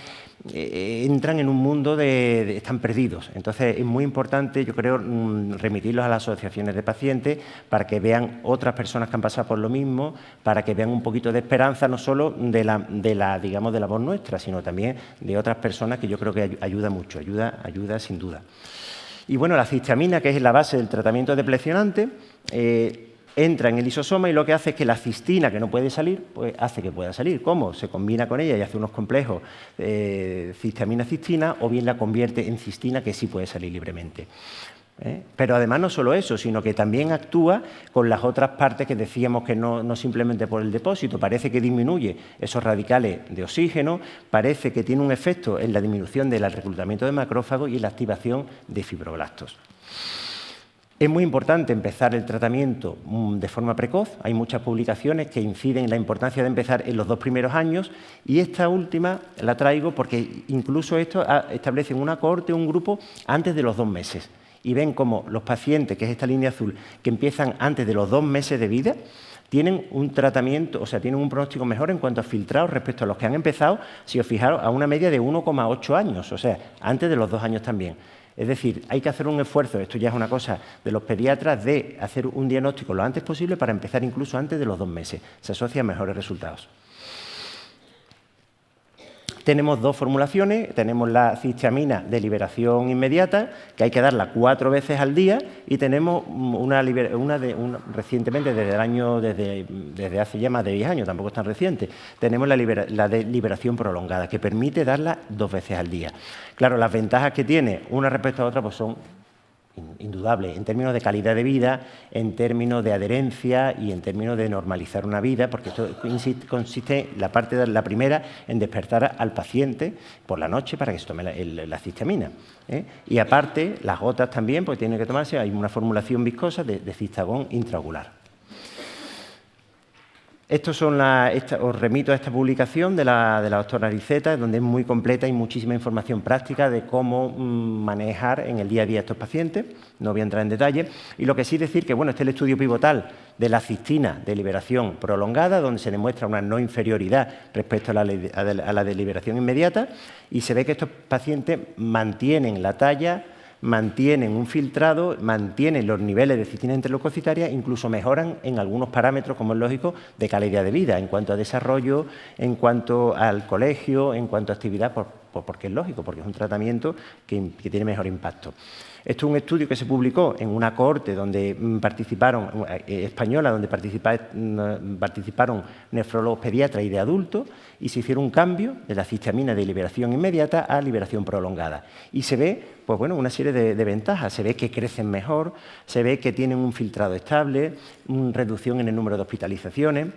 entran en un mundo están perdidos. Entonces es muy importante, yo creo, remitirlos a las asociaciones de pacientes para que vean otras personas que han pasado por lo mismo, para que vean un poquito de esperanza, no solo de la voz nuestra, sino también de otras personas, que yo creo que ayuda mucho, ayuda sin duda. Y bueno, la cisteamina, que es la base del tratamiento deplecionante, entra en el lisosoma y lo que hace es que la cistina, que no puede salir, pues hace que pueda salir. ¿Cómo? Se combina con ella y hace unos complejos cisteamina-cistina, o bien la convierte en cistina, que sí puede salir libremente. Pero además no solo eso, sino que también actúa con las otras partes que decíamos, que no simplemente por el depósito, parece que disminuye esos radicales de oxígeno, parece que tiene un efecto en la disminución del reclutamiento de macrófagos y en la activación de fibroblastos. Es muy importante empezar el tratamiento de forma precoz. Hay muchas publicaciones que inciden en la importancia de empezar en los 2 primeros años, y esta última la traigo porque incluso esto establece una cohorte, un grupo, antes de los 2 meses. Y ven cómo los pacientes, que es esta línea azul, que empiezan antes de los 2 meses de vida, tienen un tratamiento, o sea, tienen un pronóstico mejor en cuanto a filtrados respecto a los que han empezado, si os fijaros, a una media de 1,8 años, o sea, antes de los 2 años también. Es decir, hay que hacer un esfuerzo, esto ya es una cosa de los pediatras, de hacer un diagnóstico lo antes posible para empezar incluso antes de los 2 meses. Se asocia a mejores resultados. Tenemos 2 formulaciones, tenemos la cisteamina de liberación inmediata, que hay que darla 4 veces al día, y tenemos recientemente, desde hace ya más de 10 años, tampoco es tan reciente, tenemos la de liberación prolongada, que permite darla 2 veces al día. Claro, las ventajas que tiene una respecto a otra pues son indudable, en términos de calidad de vida, en términos de adherencia y en términos de normalizar una vida, porque esto consiste, la primera, en despertar al paciente por la noche para que se tome la cisteamina. Y aparte, las gotas también, pues tienen que tomarse, hay una formulación viscosa de Cistagón intraocular. Os remito a esta publicación de la doctora Ariceta, donde es muy completa y muchísima información práctica de cómo manejar en el día a día a estos pacientes. No voy a entrar en detalle. Y lo que sí decir que, bueno, este es el estudio pivotal de la cistina de liberación prolongada, donde se demuestra una no inferioridad respecto a la de liberación inmediata, y se ve que estos pacientes mantienen la talla, mantienen un filtrado, mantienen los niveles de cistina interleucocitaria, incluso mejoran en algunos parámetros, como es lógico, de calidad de vida, en cuanto a desarrollo, en cuanto al colegio, en cuanto a actividad, porque es lógico, porque es un tratamiento que tiene mejor impacto. Esto es un estudio que se publicó en una cohorte donde española, donde participaron nefrólogos pediatras y de adultos, y se hicieron un cambio de la cisteamina de liberación inmediata a liberación prolongada. Y se ve, pues bueno, una serie de ventajas. Se ve que crecen mejor, se ve que tienen un filtrado estable, una reducción en el número de hospitalizaciones.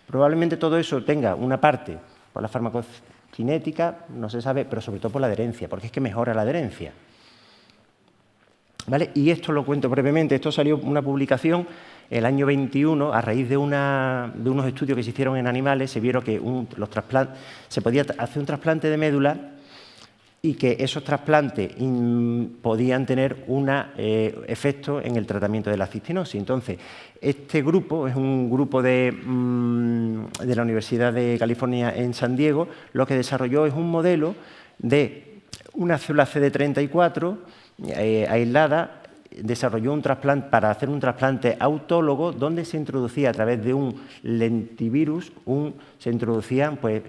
Probablemente todo eso tenga una parte por la farmacocinética, no se sabe, pero sobre todo por la adherencia, porque es que mejora la adherencia. ¿Vale? Y esto lo cuento brevemente. Esto salió una publicación el año 21 a raíz de unos estudios que se hicieron en animales. Se vieron que se podía hacer un trasplante de médula y que esos trasplantes podían tener un efecto en el tratamiento de la cistinosis. Entonces, este grupo es un grupo de la Universidad de California en San Diego. Lo que desarrolló es un modelo de una célula CD34 aislada, desarrolló un trasplante para hacer un trasplante autólogo, donde se introducía a través de un lentivirus, se introducían pues,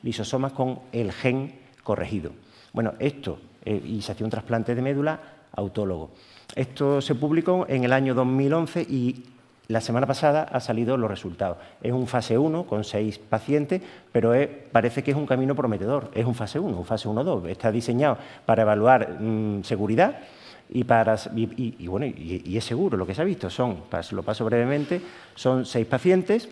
lisosomas con el gen corregido. Bueno, esto y se hacía un trasplante de médula autólogo. Esto se publicó en el año 2011 y la semana pasada han salido los resultados. Es un fase 1 con 6 pacientes, pero parece que es un camino prometedor. Es un fase 1, un fase 1-2. Está diseñado para evaluar seguridad y es seguro. Lo que se ha visto lo paso brevemente, son 6 pacientes.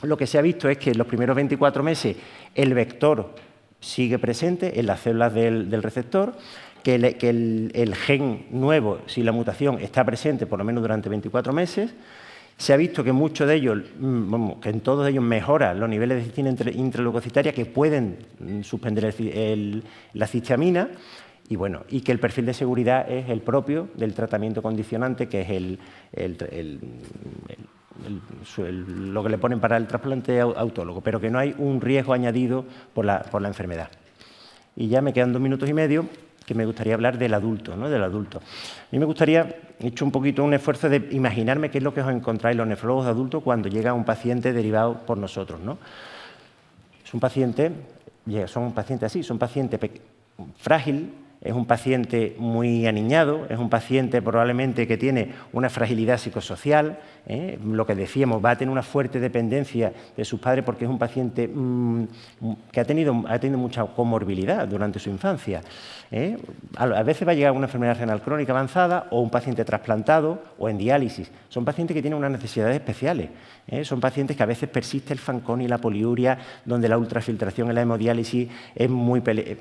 Lo que se ha visto es que en los primeros 24 meses el vector sigue presente en las células del receptor, que el gen nuevo, si la mutación está presente por lo menos durante 24 meses. Se ha visto que muchos de ellos, que en todos ellos mejora los niveles de cistina intraleucocitaria que pueden suspender la histamina y que el perfil de seguridad es el propio del tratamiento condicionante, que es lo que le ponen para el trasplante autólogo, pero que no hay un riesgo añadido por la enfermedad. Y ya me quedan 2 minutos y medio, que me gustaría hablar del adulto, ¿no? Del adulto. A mí me gustaría, he hecho un poquito un esfuerzo de imaginarme qué es lo que os encontráis los nefrólogos de adultos cuando llega un paciente derivado por nosotros, ¿no? Es un paciente, son pacientes así, son pacientes frágil, es un paciente muy aniñado, es un paciente probablemente que tiene una fragilidad psicosocial, lo que decíamos, va a tener una fuerte dependencia de sus padres porque es un paciente que ha tenido mucha comorbilidad durante su infancia. A veces va a llegar una enfermedad renal crónica avanzada o un paciente trasplantado o en diálisis. Son pacientes que tienen unas necesidades especiales. Son pacientes que a veces persiste el Fanconi y la poliuria, donde la ultrafiltración en la hemodiálisis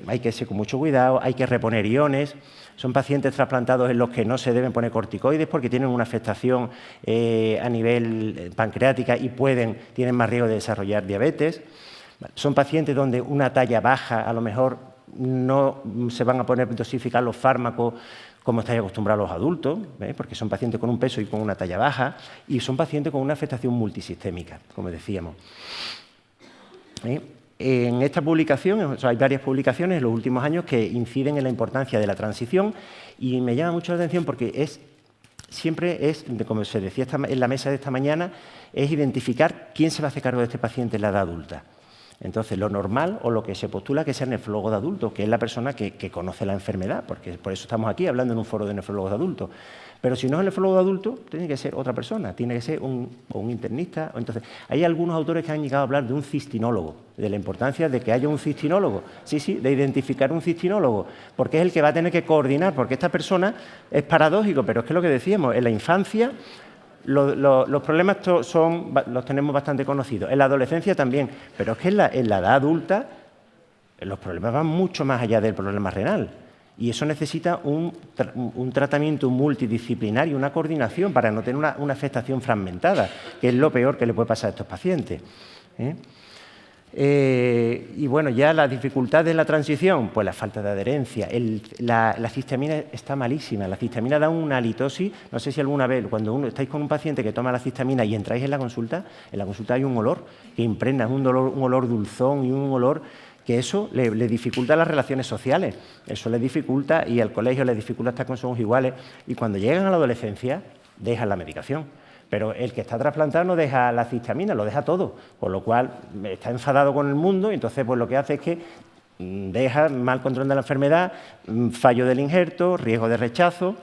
hay que ser con mucho cuidado, hay que reponer iones. Son pacientes trasplantados en los que no se deben poner corticoides porque tienen una afectación a nivel pancreática y tienen más riesgo de desarrollar diabetes. Son pacientes donde una talla baja a lo mejor no se van a poner dosificar los fármacos como estáis acostumbrados los adultos, porque son pacientes con un peso y con una talla baja, y son pacientes con una afectación multisistémica, como decíamos. En esta publicación, hay varias publicaciones en los últimos años que inciden en la importancia de la transición y me llama mucho la atención porque siempre es, como se decía en la mesa de esta mañana, es identificar quién se va a hacer cargo de este paciente en la edad adulta. Entonces, lo normal o lo que se postula que sea el nefrólogo de adultos, que es la persona que conoce la enfermedad, porque por eso estamos aquí hablando en un foro de nefrólogos de adultos. Pero si no es el nefrólogo de adultos, tiene que ser otra persona, tiene que ser un internista. Entonces, hay algunos autores que han llegado a hablar de un cistinólogo, de la importancia de que haya un cistinólogo. Sí, de identificar un cistinólogo, porque es el que va a tener que coordinar, porque esta persona es paradójico, pero es que lo que decíamos, en la infancia los problemas los tenemos bastante conocidos, en la adolescencia también, pero es que en la edad adulta los problemas van mucho más allá del problema renal y eso necesita un tratamiento multidisciplinario, una coordinación para no tener una afectación fragmentada, que es lo peor que le puede pasar a estos pacientes. Y bueno, ya la dificultad de la transición, pues la falta de adherencia, la histamina está malísima, la histamina da una halitosis, no sé si alguna vez, cuando estáis con un paciente que toma la histamina y entráis en la consulta hay un olor que impregna, un olor dulzón y un olor que eso le dificulta las relaciones sociales, eso le dificulta y al colegio le dificulta estar con sus iguales y cuando llegan a la adolescencia dejan la medicación. Pero el que está trasplantado no deja la histamina, lo deja todo, con lo cual está enfadado con el mundo y entonces pues lo que hace es que deja mal control de la enfermedad, fallo del injerto, riesgo de rechazo,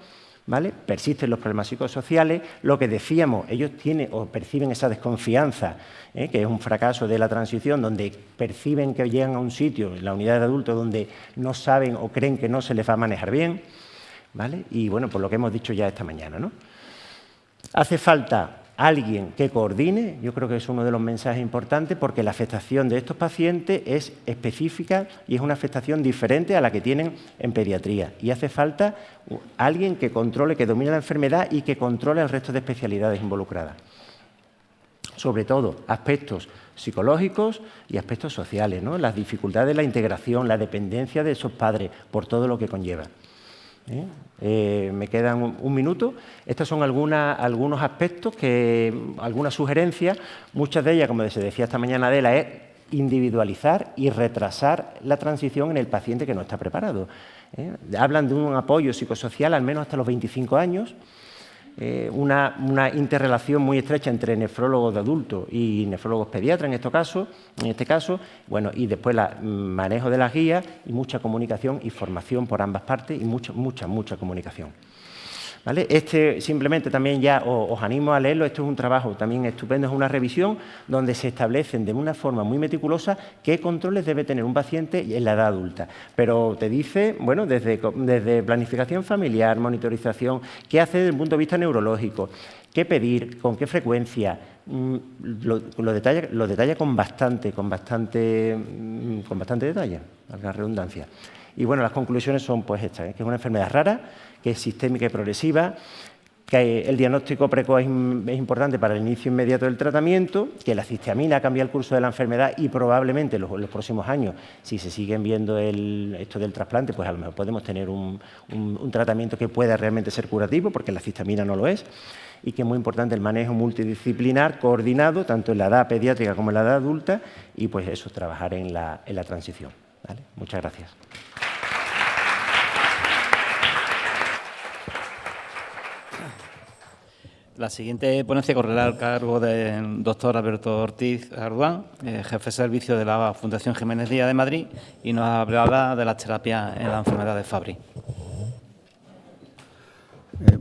¿vale? Persisten los problemas psicosociales, lo que decíamos, ellos tienen o perciben esa desconfianza, que es un fracaso de la transición, donde perciben que llegan a un sitio, en la unidad de adultos, donde no saben o creen que no se les va a manejar bien, ¿vale? Y bueno, pues lo que hemos dicho ya esta mañana, ¿no? Hace falta alguien que coordine, yo creo que es uno de los mensajes importantes, porque la afectación de estos pacientes es específica y es una afectación diferente a la que tienen en pediatría. Y hace falta alguien que controle, que domine la enfermedad y que controle el resto de especialidades involucradas. Sobre todo, aspectos psicológicos y aspectos sociales, ¿no? Las dificultades de la integración, la dependencia de esos padres, por todo lo que conlleva. Me quedan un minuto. Estos son algunos aspectos, algunas sugerencias. Muchas de ellas, como se decía esta mañana Adela, es individualizar y retrasar la transición en el paciente que no está preparado. Hablan de un apoyo psicosocial al menos hasta los 25 años. una interrelación muy estrecha entre nefrólogos de adultos y nefrólogos pediatras en este caso, bueno, y después el manejo de las guías y mucha comunicación y formación por ambas partes y mucha comunicación. ¿Vale? Simplemente también ya os animo a leerlo, esto es un trabajo también estupendo, es una revisión donde se establecen de una forma muy meticulosa qué controles debe tener un paciente en la edad adulta. Pero te dice, bueno, desde planificación familiar, monitorización, qué hacer desde el punto de vista neurológico, qué pedir, con qué frecuencia, lo detalla con bastante detalle, valga la redundancia. Y bueno, las conclusiones son pues estas, que es una enfermedad rara, que es sistémica y progresiva, que el diagnóstico precoz es importante para el inicio inmediato del tratamiento, que la cisteamina cambia el curso de la enfermedad y probablemente en los próximos años, si se siguen viendo esto del trasplante, pues a lo mejor podemos tener un tratamiento que pueda realmente ser curativo, porque la cisteamina no lo es, y que es muy importante el manejo multidisciplinar, coordinado, tanto en la edad pediátrica como en la edad adulta, y pues eso, trabajar en la transición. ¿Vale? Muchas gracias. La siguiente ponencia correrá al cargo del doctor Alberto Ortiz Arduán, jefe de servicio de la Fundación Jiménez Díaz de Madrid, y nos hablará de las terapias en la enfermedad de Fabry.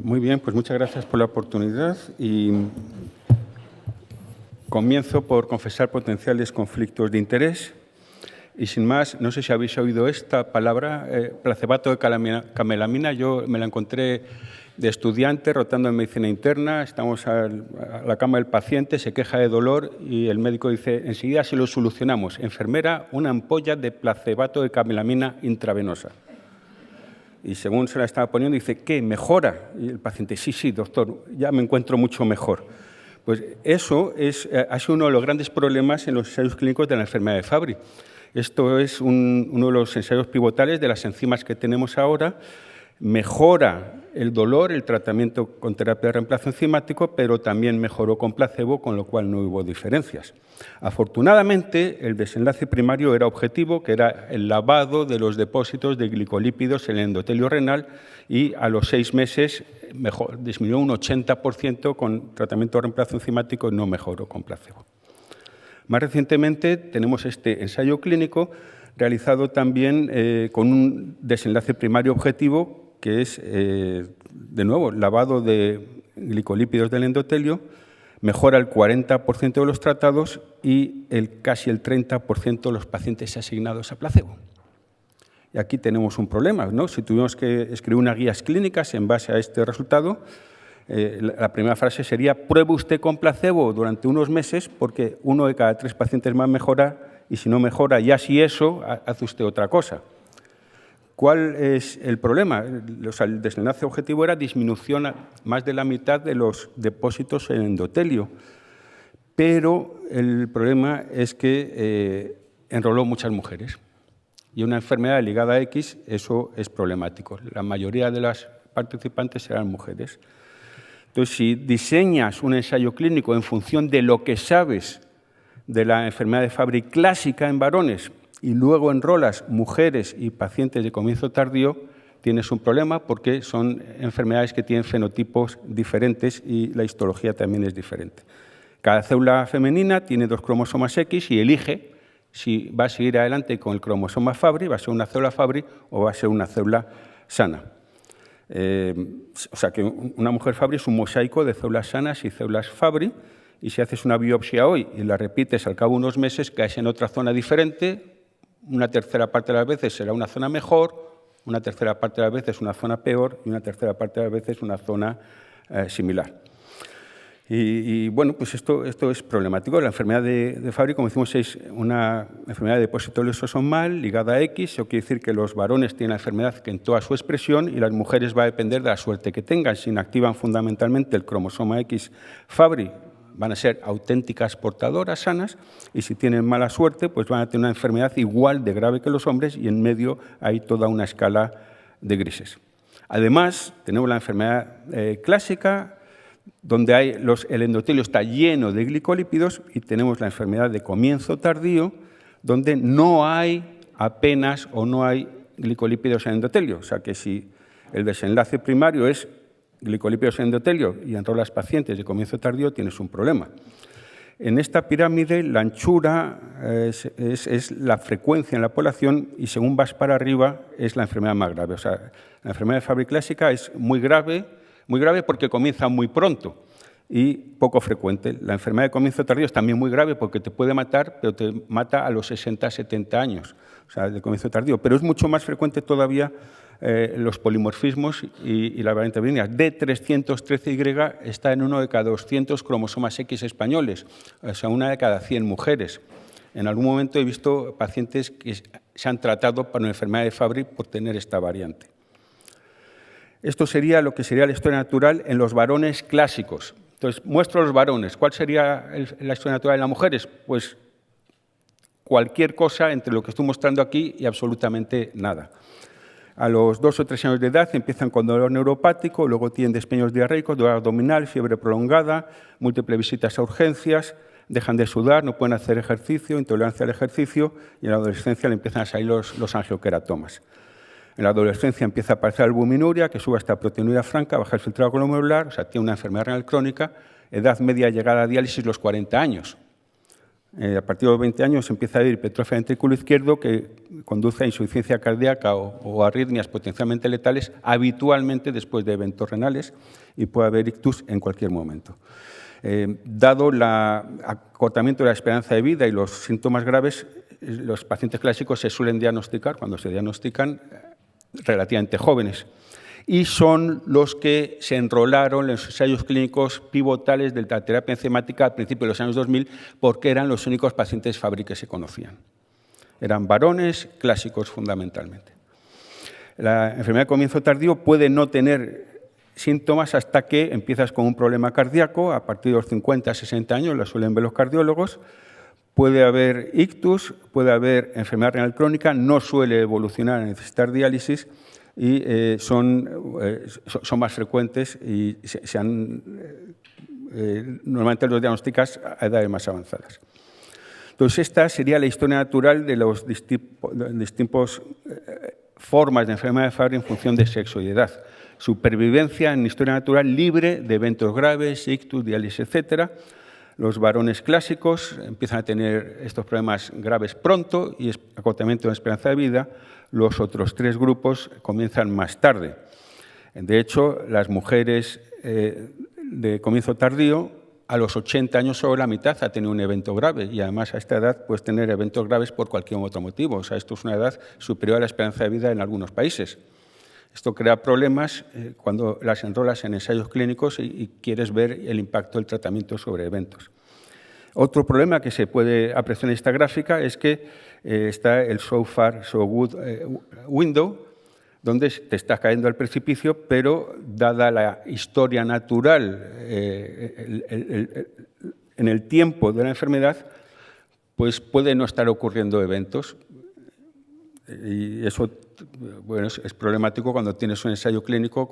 Muy bien, pues muchas gracias por la oportunidad y comienzo por confesar potenciales conflictos de interés. Y sin más, no sé si habéis oído esta palabra, placebato de camelamina. Yo me la encontré de estudiante rotando en medicina interna. Estamos a la cama del paciente, se queja de dolor y el médico dice, enseguida se lo solucionamos. Enfermera, una ampolla de placebato de camelamina intravenosa. Y según se la estaba poniendo, dice, ¿qué? ¿Mejora? Y el paciente, sí, doctor, ya me encuentro mucho mejor. Pues eso ha sido uno de los grandes problemas en los ensayos clínicos de la enfermedad de Fabry. Esto es uno de los ensayos pivotales de las enzimas que tenemos ahora. Mejora el dolor, el tratamiento con terapia de reemplazo enzimático, pero también mejoró con placebo, con lo cual no hubo diferencias. Afortunadamente, el desenlace primario era objetivo, que era el lavado de los depósitos de glicolípidos en el endotelio renal y a los 6 meses disminuyó un 80% con tratamiento de reemplazo enzimático y no mejoró con placebo. Más recientemente tenemos este ensayo clínico realizado también con un desenlace primario objetivo que es, de nuevo, lavado de glicolípidos del endotelio, mejora el 40% de los tratados y casi el 30% de los pacientes asignados a placebo. Y aquí tenemos un problema, ¿no? Si tuvimos que escribir unas guías clínicas en base a este resultado, la primera frase sería, pruebe usted con placebo durante unos meses porque 1 de cada 3 pacientes más mejora y si no mejora, ya si eso, hace usted otra cosa. ¿Cuál es el problema? El desenlace objetivo era disminución a más de la mitad de los depósitos en el endotelio, pero el problema es que enroló muchas mujeres y una enfermedad ligada a X, eso es problemático. La mayoría de las participantes eran mujeres. Entonces, si diseñas un ensayo clínico en función de lo que sabes de la enfermedad de Fabry clásica en varones y luego enrolas mujeres y pacientes de comienzo tardío, tienes un problema porque son enfermedades que tienen fenotipos diferentes y la histología también es diferente. Cada célula femenina tiene 2 cromosomas X y elige si va a seguir adelante con el cromosoma Fabry, va a ser una célula Fabry o va a ser una célula sana. O sea que una mujer Fabry es un mosaico de células sanas y células Fabry, y si haces una biopsia hoy y la repites al cabo de unos meses, caes en otra zona diferente, una tercera parte de las veces será una zona mejor, una tercera parte de las veces una zona peor y una tercera parte de las veces una zona similar. Y bueno, pues esto es problemático. La enfermedad de Fabry, como decimos, es una enfermedad de depósito lisosomal ligada a X. Eso quiere decir que los varones tienen la enfermedad que en toda su expresión y las mujeres va a depender de la suerte que tengan. Si inactivan fundamentalmente el cromosoma X Fabry, van a ser auténticas portadoras sanas y si tienen mala suerte, pues van a tener una enfermedad igual de grave que los hombres y en medio hay toda una escala de grises. Además, tenemos la enfermedad clásica, donde el endotelio está lleno de glicolípidos y tenemos la enfermedad de comienzo tardío, donde no hay apenas o no hay glicolípidos en el endotelio. O sea que si el desenlace primario es glicolípidos endotelio y enrolas pacientes de comienzo tardío, tienes un problema. En esta pirámide, la anchura es la frecuencia en la población y según vas para arriba es la enfermedad más grave. O sea, la enfermedad de Fabry clásica es muy grave porque comienza muy pronto y poco frecuente. La enfermedad de comienzo tardío es también muy grave porque te puede matar, pero te mata a los 60, 70 años, o sea, de comienzo tardío. Pero es mucho más frecuente todavía los polimorfismos y las variantes benignas. D313Y está en 1 de cada 200 cromosomas X españoles, o sea, 1 de cada 100 mujeres. En algún momento he visto pacientes que se han tratado para una enfermedad de Fabry por tener esta variante. Esto sería lo que sería la historia natural en los varones clásicos. Entonces, muestro los varones. ¿Cuál sería la historia natural en las mujeres? Pues cualquier cosa entre lo que estoy mostrando aquí y absolutamente nada. A los 2 o 3 años de edad empiezan con dolor neuropático, luego tienen despeños diarreicos, dolor abdominal, fiebre prolongada, múltiples visitas a urgencias, dejan de sudar, no pueden hacer ejercicio, intolerancia al ejercicio y en la adolescencia le empiezan a salir los angioqueratomas. En la adolescencia empieza a aparecer albuminuria, que sube hasta proteinuria franca, baja el filtrado glomerular, o sea, tiene una enfermedad renal crónica, edad media llegada a diálisis los 40 años. A partir de los 20 años empieza a haber hipertrofia del ventrículo izquierdo que conduce a insuficiencia cardíaca o arritmias potencialmente letales habitualmente después de eventos renales y puede haber ictus en cualquier momento. Dado el acortamiento de la esperanza de vida y los síntomas graves, los pacientes clásicos se suelen diagnosticar, cuando se diagnostican, relativamente jóvenes. Y son los que se enrolaron en los ensayos clínicos pivotales de la terapia enzimática al principio de los años 2000 porque eran los únicos pacientes Fabry que se conocían. Eran varones clásicos fundamentalmente. La enfermedad de comienzo tardío puede no tener síntomas hasta que empiezas con un problema cardíaco. A partir de los 50, 60 años la suelen ver los cardiólogos. Puede haber ictus, puede haber enfermedad renal crónica, no suele evolucionar a necesitar diálisis y son más frecuentes y normalmente los diagnosticas a edades más avanzadas. Entonces, esta sería la historia natural de las distintas formas de enfermedad de Fabry en función de sexo y edad. Supervivencia en historia natural libre de eventos graves, ictus, diálisis, etcétera. Los varones clásicos empiezan a tener estos problemas graves pronto y acortamiento de la esperanza de vida. Los otros 3 grupos comienzan más tarde. De hecho, las mujeres de comienzo tardío, a los 80 años solo la mitad ha tenido un evento grave y además a esta edad puedes tener eventos graves por cualquier otro motivo. O sea, esto es una edad superior a la esperanza de vida en algunos países. Esto crea problemas cuando las enrolas en ensayos clínicos y quieres ver el impacto del tratamiento sobre eventos. Otro problema que se puede apreciar en esta gráfica es que está el so far, so good window, donde te estás cayendo al precipicio, pero dada la historia natural en el tiempo de la enfermedad, pues puede no estar ocurriendo eventos. Y eso bueno, es problemático cuando tienes un ensayo clínico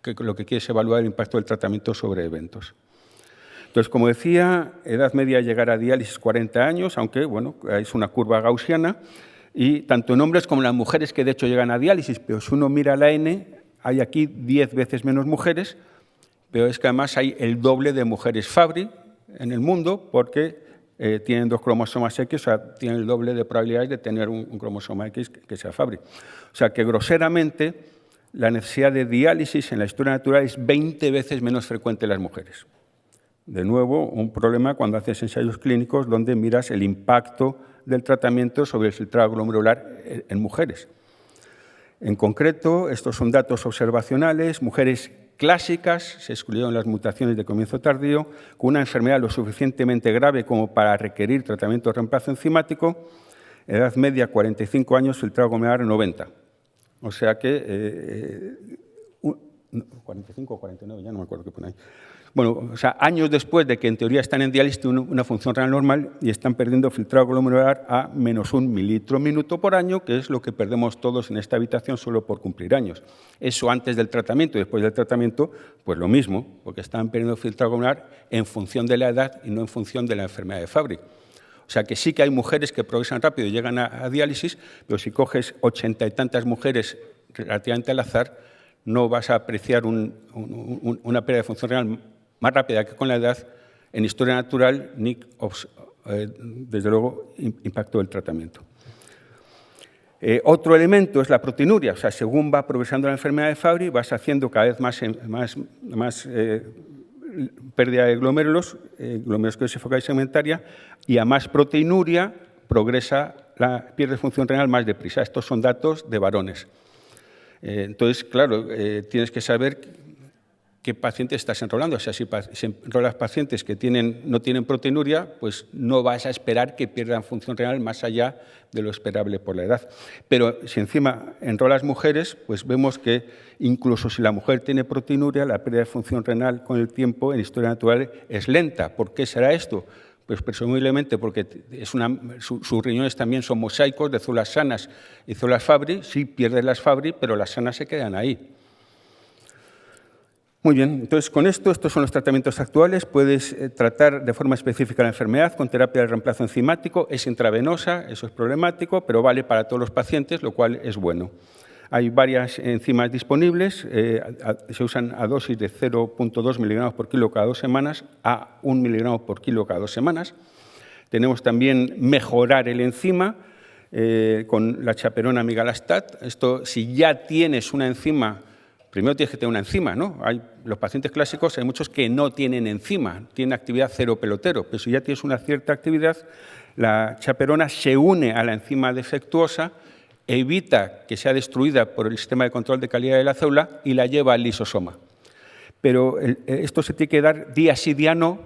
que lo que quieres evaluar el impacto del tratamiento sobre eventos. Entonces, como decía, edad media llegar a diálisis 40 años, aunque bueno, es una curva gaussiana, y tanto en hombres como en las mujeres que de hecho llegan a diálisis, pero si uno mira la N, hay aquí 10 veces menos mujeres, pero es que además hay el doble de mujeres Fabry en el mundo porque tienen 2 cromosomas X, o sea, tienen el doble de probabilidades de tener un cromosoma X que sea Fabry. O sea, que groseramente la necesidad de diálisis en la historia natural es 20 veces menos frecuente en las mujeres. De nuevo, un problema cuando haces ensayos clínicos donde miras el impacto del tratamiento sobre el filtrado glomerular en mujeres. En concreto, estos son datos observacionales, mujeres clásicas, se excluyeron las mutaciones de comienzo tardío, con una enfermedad lo suficientemente grave como para requerir tratamiento de reemplazo enzimático, edad media 45 años, filtrado glomerular 90. O sea que 45 o 49, ya no me acuerdo qué pone ahí. Bueno, o sea, años después de que en teoría están en diálisis, tienen una función renal normal y están perdiendo filtrado glomerular a menos 1 mililitro minuto por año, que es lo que perdemos todos en esta habitación solo por cumplir años. Eso antes del tratamiento y después del tratamiento, pues lo mismo, porque están perdiendo filtrado glomerular en función de la edad y no en función de la enfermedad de Fabry. O sea, que sí que hay mujeres que progresan rápido y llegan a diálisis, pero si coges 80 y tantas mujeres relativamente al azar, no vas a apreciar una pérdida de función renal más rápida que con la edad. En historia natural, ni, desde luego, impacto del tratamiento. Otro elemento es la proteinuria. O sea, según va progresando la enfermedad de Fabry, vas haciendo cada vez más pérdida de glomérulos, glomerulosclerosis focal y segmentaria, y a más proteinuria progresa la pierde de función renal más deprisa. Estos son datos de varones. Entonces, claro, tienes que saber qué pacientes estás enrolando. O sea, si enrolas pacientes que no tienen proteinuria, pues no vas a esperar que pierdan función renal más allá de lo esperable por la edad. Pero si encima enrolas mujeres, pues vemos que incluso si la mujer tiene proteinuria, la pérdida de función renal con el tiempo en historia natural es lenta. ¿Por qué será esto? Pues presumiblemente porque sus riñones también son mosaicos de células sanas y células Fabry. Sí, pierdes las Fabry, pero las sanas se quedan ahí. Muy bien, entonces con estos son los tratamientos actuales. Puedes tratar de forma específica la enfermedad con terapia de reemplazo enzimático. Es intravenosa, eso es problemático, pero vale para todos los pacientes, lo cual es bueno. Hay varias enzimas disponibles, se usan a dosis de 0,2 miligramos por kilo cada 2 semanas a 1 miligramo por kilo cada 2 semanas. Tenemos también mejorar el enzima con la chaperona migalastat. Esto, si ya tienes una enzima, primero tienes que tener una enzima, ¿no? Los pacientes clásicos hay muchos que no tienen enzima, tienen actividad cero pelotero, pero si ya tienes una cierta actividad, la chaperona se une a la enzima defectuosa, evita que sea destruida por el sistema de control de calidad de la célula y la lleva al lisosoma. Pero esto se tiene que dar día sí, día no,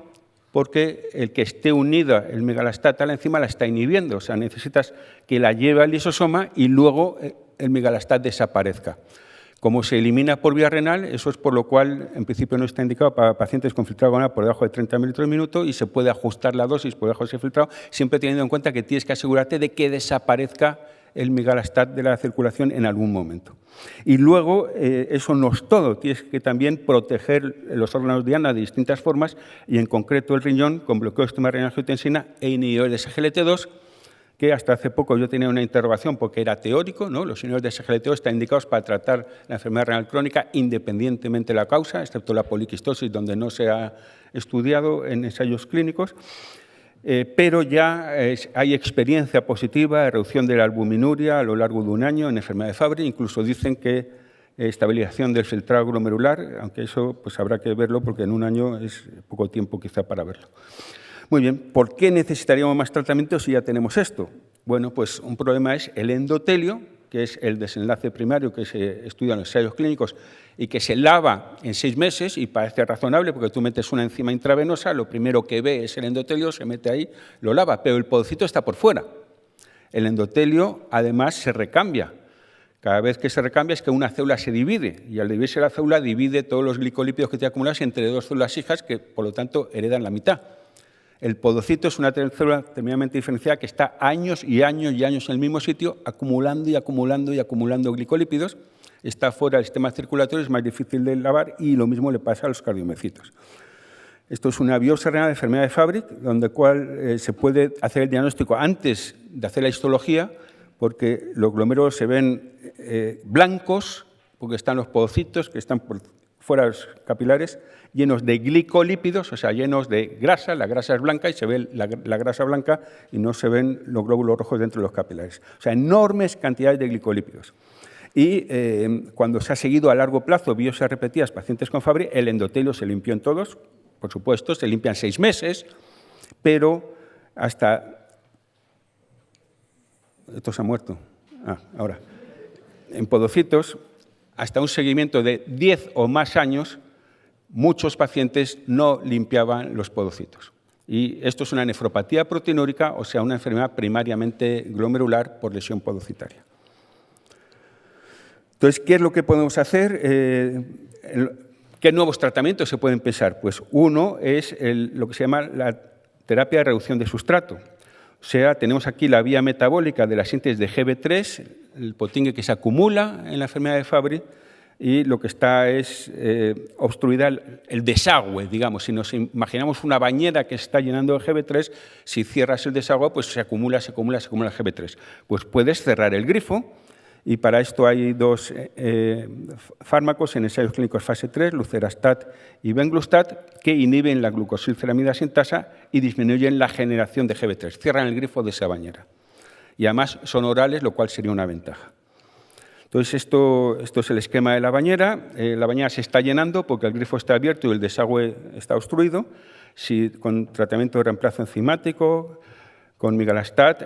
porque el que esté unida el migalastat a la enzima la está inhibiendo. O sea, necesitas que la lleve al lisosoma y luego el migalastat desaparezca. Como se elimina por vía renal, eso es por lo cual en principio no está indicado para pacientes con filtrado renal por debajo de 30 mililitros por minuto y se puede ajustar la dosis por debajo de ese filtrado, siempre teniendo en cuenta que tienes que asegurarte de que desaparezca el migalastat de la circulación en algún momento. Y luego, eso no es todo, tienes que también proteger los órganos diana de distintas formas y en concreto el riñón con bloqueo de sistema renal angiotensina e inhibidores de SGLT2, que hasta hace poco yo tenía una interrogación porque era teórico, ¿no? Los inhibidores de SGLT2 están indicados para tratar la enfermedad renal crónica independientemente de la causa, excepto la poliquistosis, donde no se ha estudiado en ensayos clínicos. Pero ya hay experiencia positiva de reducción de la albuminuria a lo largo de un año en enfermedad de Fabry. Incluso dicen que estabilización del filtrado glomerular, aunque eso pues habrá que verlo porque en un año es poco tiempo quizá para verlo. Muy bien, ¿por qué necesitaríamos más tratamiento si ya tenemos esto? Bueno, pues un problema es el endotelio, que es el desenlace primario que se estudia en los ensayos clínicos y que se lava en 6 meses y parece razonable porque tú metes una enzima intravenosa, lo primero que ve es el endotelio, se mete ahí, lo lava, pero el podocito está por fuera. El endotelio, además, se recambia. Cada vez que se recambia es que una célula se divide y al dividirse la célula divide todos los glicolípidos que tiene acumulados entre 2 células hijas que, por lo tanto, heredan la mitad. El podocito es una célula terminalmente diferenciada que está años y años y años en el mismo sitio, acumulando y acumulando y acumulando glicolípidos. Está fuera del sistema circulatorio, es más difícil de lavar y lo mismo le pasa a los cardiomiocitos. Esto es una biopsia renal de enfermedad de Fabry, donde se puede hacer el diagnóstico antes de hacer la histología, porque los glomérulos se ven blancos, porque están los podocitos que están por fuera de los capilares, llenos de glicolípidos, o sea, llenos de grasa, la grasa es blanca y se ve la grasa blanca y no se ven los glóbulos rojos dentro de los capilares. O sea, enormes cantidades de glicolípidos. Y cuando se ha seguido a largo plazo biopsias repetidas pacientes con Fabry, el endotelio se limpió en todos, por supuesto, se limpian 6 meses, pero hasta... Esto se ha muerto. Ahora. En podocitos, hasta un seguimiento de 10 o más años, muchos pacientes no limpiaban los podocitos. Y esto es una nefropatía proteinúrica, o sea, una enfermedad primariamente glomerular por lesión podocitaria. Entonces, ¿qué es lo que podemos hacer? ¿Qué nuevos tratamientos se pueden pensar? Pues uno es lo que se llama la terapia de reducción de sustrato. O sea, tenemos aquí la vía metabólica de la síntesis de Gb3, el potingue que se acumula en la enfermedad de Fabry, y lo que está es obstruida el desagüe, digamos. Si nos imaginamos una bañera que se está llenando de Gb3, si cierras el desagüe, pues se acumula el Gb3. Pues puedes cerrar el grifo Y para esto hay dos fármacos en ensayos clínicos fase 3, lucerastat y venglustat, que inhiben la glucosilceramida sintasa y disminuyen la generación de Gb3. Cierran el grifo de esa bañera. Y además son orales, lo cual sería una ventaja. Entonces, esto es el esquema de la bañera. La bañera se está llenando porque el grifo está abierto y el desagüe está obstruido. Si con tratamiento de reemplazo enzimático, con migalastat,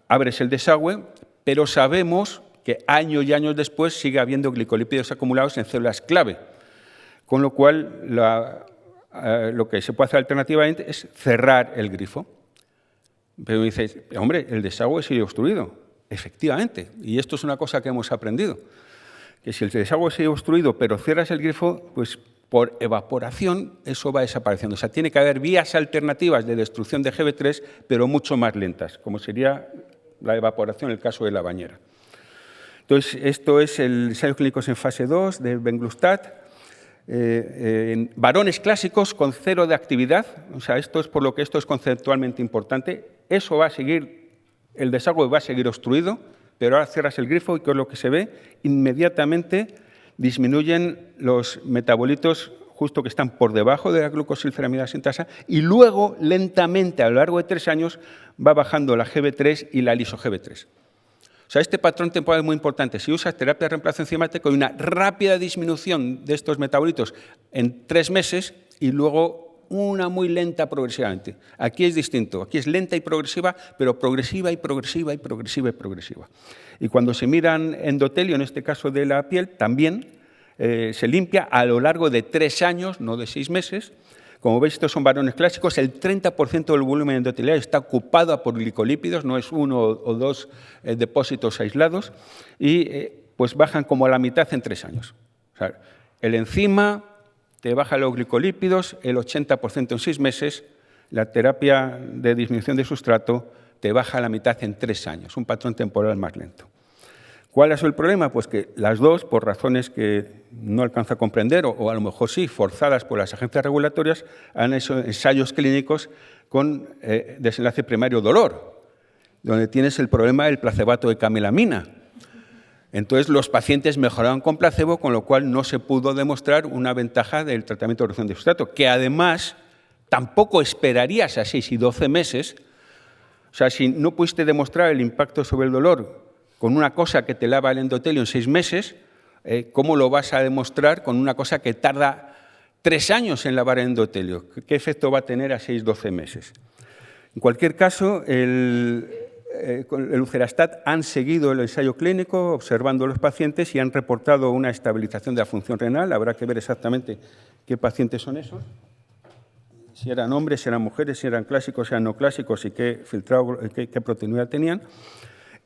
abres el desagüe, pero sabemos que años y años después sigue habiendo glicolípidos acumulados en células clave, con lo cual lo que se puede hacer alternativamente es cerrar el grifo. Pero me dices, hombre, el desagüe sigue obstruido. Efectivamente, y esto es una cosa que hemos aprendido, que si el desagüe sigue obstruido pero cierras el grifo, pues por evaporación eso va desapareciendo. O sea, tiene que haber vías alternativas de destrucción de Gb3, pero mucho más lentas, como sería la evaporación en el caso de la bañera. Entonces, esto es el ensayo clínicos en fase 2 de venglustat, en varones clásicos con 0 de actividad. O sea, esto es por lo que esto es conceptualmente importante. Eso va a seguir. El desagüe va a seguir obstruido, pero ahora cierras el grifo y ¿qué es lo que se ve? Inmediatamente disminuyen los metabolitos justo que están por debajo de la glucosilceramida sintasa y luego, lentamente, a lo largo de 3 años, va bajando la Gb3 y la liso-Gb3. O sea, este patrón temporal es muy importante. Si usas terapia de reemplazo enzimático, hay una rápida disminución de estos metabolitos en 3 meses y luego una muy lenta progresivamente. Aquí es distinto, aquí es lenta y progresiva, pero progresiva y progresiva y progresiva y progresiva. Y cuando se miran endotelio, en este caso de la piel, también se limpia a lo largo de 3 años, no de 6 meses. Como veis, estos son varones clásicos, el 30% del volumen endotelial está ocupado por glicolípidos, no es 1 o 2 depósitos aislados, y pues bajan como a la mitad en 3 años. O sea, el enzima te baja los glicolípidos el 80% en 6 meses, la terapia de disminución de sustrato te baja a la mitad en 3 años, un patrón temporal más lento. ¿Cuál es el problema? Pues que las dos, por razones que no alcanza a comprender, o a lo mejor sí, forzadas por las agencias regulatorias, han hecho ensayos clínicos con desenlace primario dolor, donde tienes el problema del placebato de camelamina. Entonces, los pacientes mejoraban con placebo, con lo cual no se pudo demostrar una ventaja del tratamiento de reducción de sustrato, que además tampoco esperarías a 6 y 12 meses. O sea, si no pudiste demostrar el impacto sobre el dolor con una cosa que te lava el endotelio en 6 meses, ¿cómo lo vas a demostrar con una cosa que tarda 3 años en lavar el endotelio? ¿Qué efecto va a tener a 6-12 meses? En cualquier caso, con el lucerastat han seguido el ensayo clínico observando a los pacientes y han reportado una estabilización de la función renal. Habrá que ver exactamente qué pacientes son esos, si eran hombres, si eran mujeres, si eran clásicos, si eran no clásicos y qué proteinuria tenían.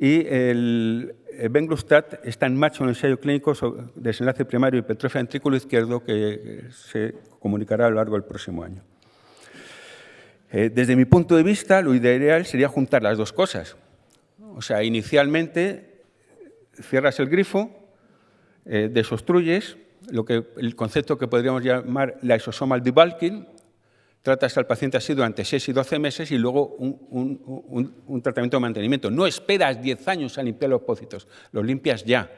Y el venglustat está en marcha en un ensayo clínico sobre desenlace primario y hipertrofia ventrículo izquierdo que se comunicará a lo largo del próximo año. Desde mi punto de vista, lo ideal sería juntar las dos cosas. O sea, inicialmente cierras el grifo, desobstruyes, el concepto que podríamos llamar lysosomal debulking, tratas al paciente así durante 6 y 12 meses y luego un tratamiento de mantenimiento. No esperas 10 años a limpiar los pócitos, los limpias ya.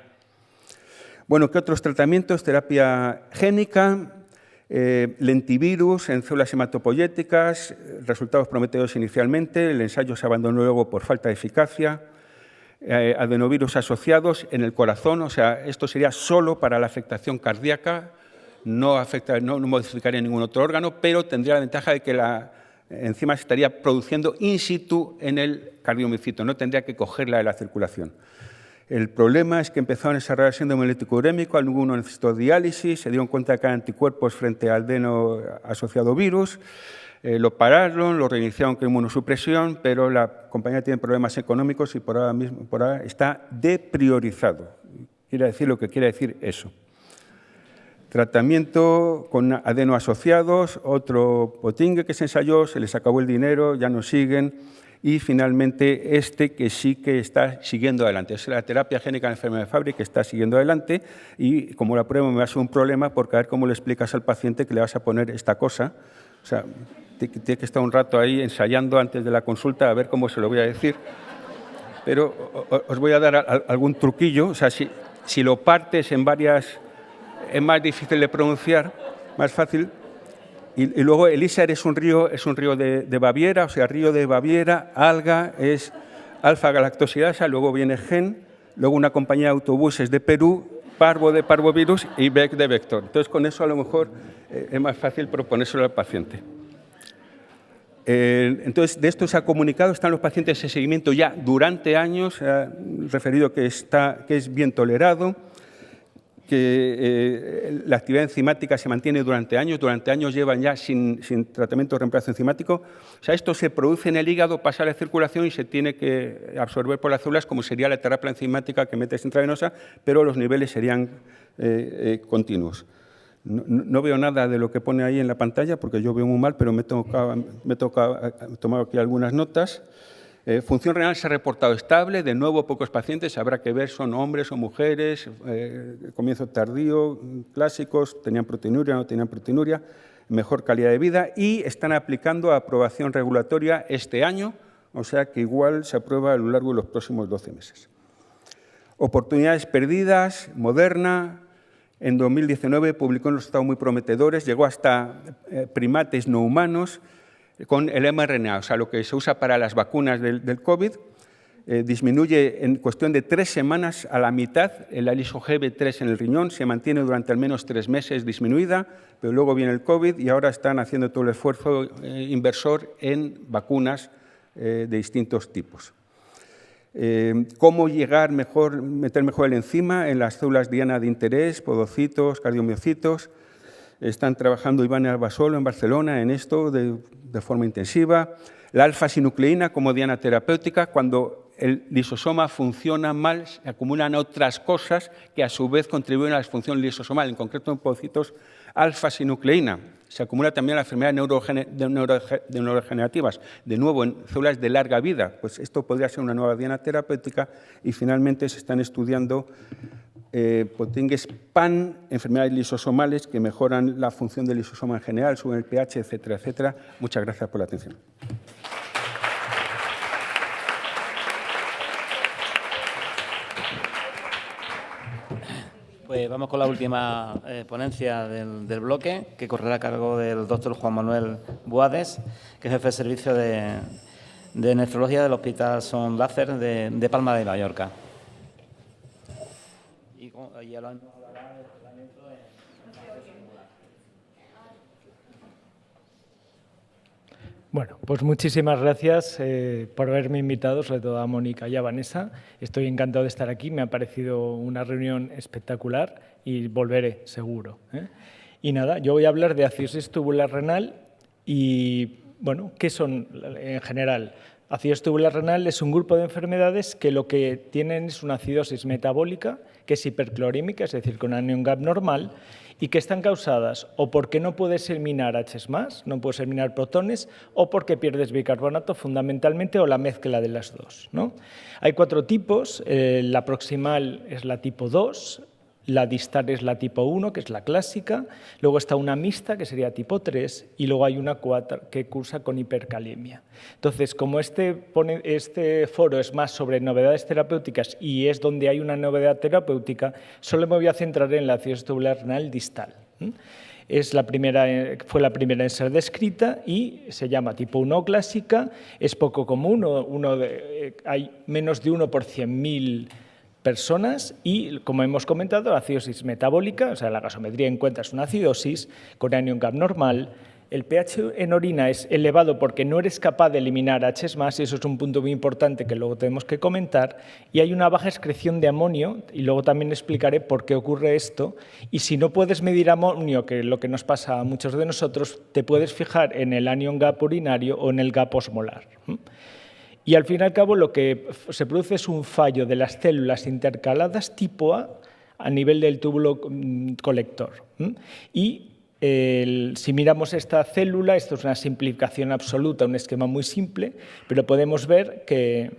Bueno, ¿qué otros tratamientos? Terapia génica, lentivirus en células hematopoyéticas, resultados prometedores inicialmente, el ensayo se abandonó luego por falta de eficacia, adenovirus asociados en el corazón, o sea, esto sería solo para la afectación cardíaca, no modificaría ningún otro órgano, pero tendría la ventaja de que la enzima se estaría produciendo in situ en el cardiomiocito, no tendría que cogerla de la circulación. El problema es que empezaron a desarrollar síndrome hemolítico urémico, alguno necesitó diálisis, se dieron cuenta que había anticuerpos frente al adeno asociado virus, lo pararon, lo reiniciaron con inmunosupresión, pero la compañía tiene problemas económicos y por ahora está depriorizado. Quiere decir lo que quiere decir eso. Tratamiento con adeno asociados, otro potingue que se ensayó, se les acabó el dinero, ya no siguen. Y finalmente este que sí que está siguiendo adelante. Es la terapia génica en enfermedad de Fabry que está siguiendo adelante y como la prueba me va a ser un problema porque a ver cómo le explicas al paciente que le vas a poner esta cosa. O sea, tiene que estar un rato ahí ensayando antes de la consulta a ver cómo se lo voy a decir. pero os voy a dar algún truquillo. O sea, si lo partes en varias, es más difícil de pronunciar, más fácil. Y luego el Isar es un río de Baviera, o sea, río de Baviera, alga es alfa-galactosidasa, luego viene gen, luego una compañía de autobuses de Perú, parvo de parvovirus y bec de vector. Entonces, con eso a lo mejor es más fácil proponérselo al paciente. Entonces, de esto se ha comunicado, están los pacientes en seguimiento ya durante años, se ha referido que es bien tolerado, que la actividad enzimática se mantiene durante años llevan ya sin tratamiento de reemplazo enzimático. O sea, esto se produce en el hígado, pasa a la circulación y se tiene que absorber por las células, como sería la terapia enzimática que metes intravenosa, pero los niveles serían continuos. No veo nada de lo que pone ahí en la pantalla, porque yo veo muy mal, pero me he tomado aquí algunas notas. Función renal se ha reportado estable, de nuevo pocos pacientes, habrá que ver son hombres o mujeres, comienzo tardío, clásicos, tenían proteinuria, no tenían proteinuria, mejor calidad de vida y están aplicando aprobación regulatoria este año, o sea que igual se aprueba a lo largo de los próximos 12 meses. Oportunidades perdidas, Moderna, en 2019 publicó unos resultados muy prometedores, llegó hasta primates no humanos, con el mRNA, o sea, lo que se usa para las vacunas del COVID, disminuye en cuestión de 3 semanas a la mitad la liso-GB3 en el riñón, se mantiene durante al menos 3 meses disminuida, pero luego viene el COVID y ahora están haciendo todo el esfuerzo inversor en vacunas de distintos tipos. ¿Cómo llegar mejor, meter mejor el enzima en las células diana de interés, podocitos, cardiomiocitos? Están trabajando Iván Albasolo en Barcelona en esto de forma intensiva. La alfa-sinucleína como diana terapéutica, cuando el lisosoma funciona mal, se acumulan otras cosas que a su vez contribuyen a la disfunción lisosomal, en concreto en podocitos alfa-sinucleína. Se acumula también en las enfermedades neurodegenerativas, de nuevo en células de larga vida. Pues esto podría ser una nueva diana terapéutica y finalmente se están estudiando Potingues PAN, enfermedades lisosomales que mejoran la función del lisosoma en general, suben el pH, etcétera, etcétera. Muchas gracias por la atención. Pues vamos con la última ponencia del bloque, que correrá a cargo del doctor Juan Manuel Buades, que es jefe de servicio de nefrología del Hospital Son Láser de Palma de Mallorca. Y ya lo han hablará del tratamiento Bueno, pues muchísimas gracias por haberme invitado, sobre todo a Mónica y a Vanessa. Estoy encantado de estar aquí, me ha parecido una reunión espectacular y volveré, seguro. Y nada, yo voy a hablar de acidosis tubular renal y, bueno, ¿qué son en general? Acidosis tubular renal es un grupo de enfermedades que lo que tienen es una acidosis metabólica, que es hiperclorímica, es decir, con anion gap normal, y que están causadas o porque no puedes eliminar H's+, no puedes eliminar protones, o porque pierdes bicarbonato fundamentalmente, o la mezcla de las dos, ¿no? Hay 4 tipos, la proximal es la tipo 2, la distal es la tipo 1, que es la clásica, luego está una mixta, que sería tipo 3, y luego hay una 4 que cursa con hipercalemia. Entonces, como este foro es más sobre novedades terapéuticas y es donde hay una novedad terapéutica, solo me voy a centrar en la acidosis tubular renal distal. Fue la primera en ser descrita y se llama tipo 1 clásica, es poco común, hay menos de 1 por 100.000 personas y, como hemos comentado, acidosis metabólica, o sea, la gasometría encuentras una acidosis con anion gap normal. El pH en orina es elevado porque no eres capaz de eliminar H's+, y eso es un punto muy importante que luego tenemos que comentar, y hay una baja excreción de amonio, y luego también explicaré por qué ocurre esto, y si no puedes medir amonio, que es lo que nos pasa a muchos de nosotros, te puedes fijar en el anion gap urinario o en el gap osmolar. Y al fin y al cabo lo que se produce es un fallo de las células intercaladas tipo a nivel del túbulo colector. Y si miramos esta célula, esto es una simplificación absoluta, un esquema muy simple, pero podemos ver que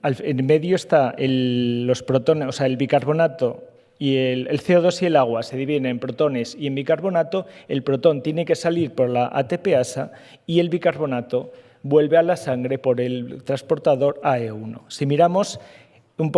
en medio está los protones, o sea, el bicarbonato y el CO2 y el agua se dividen en protones y en bicarbonato. El protón tiene que salir por la ATPasa y el bicarbonato vuelve a la sangre por el transportador AE1. Si miramos un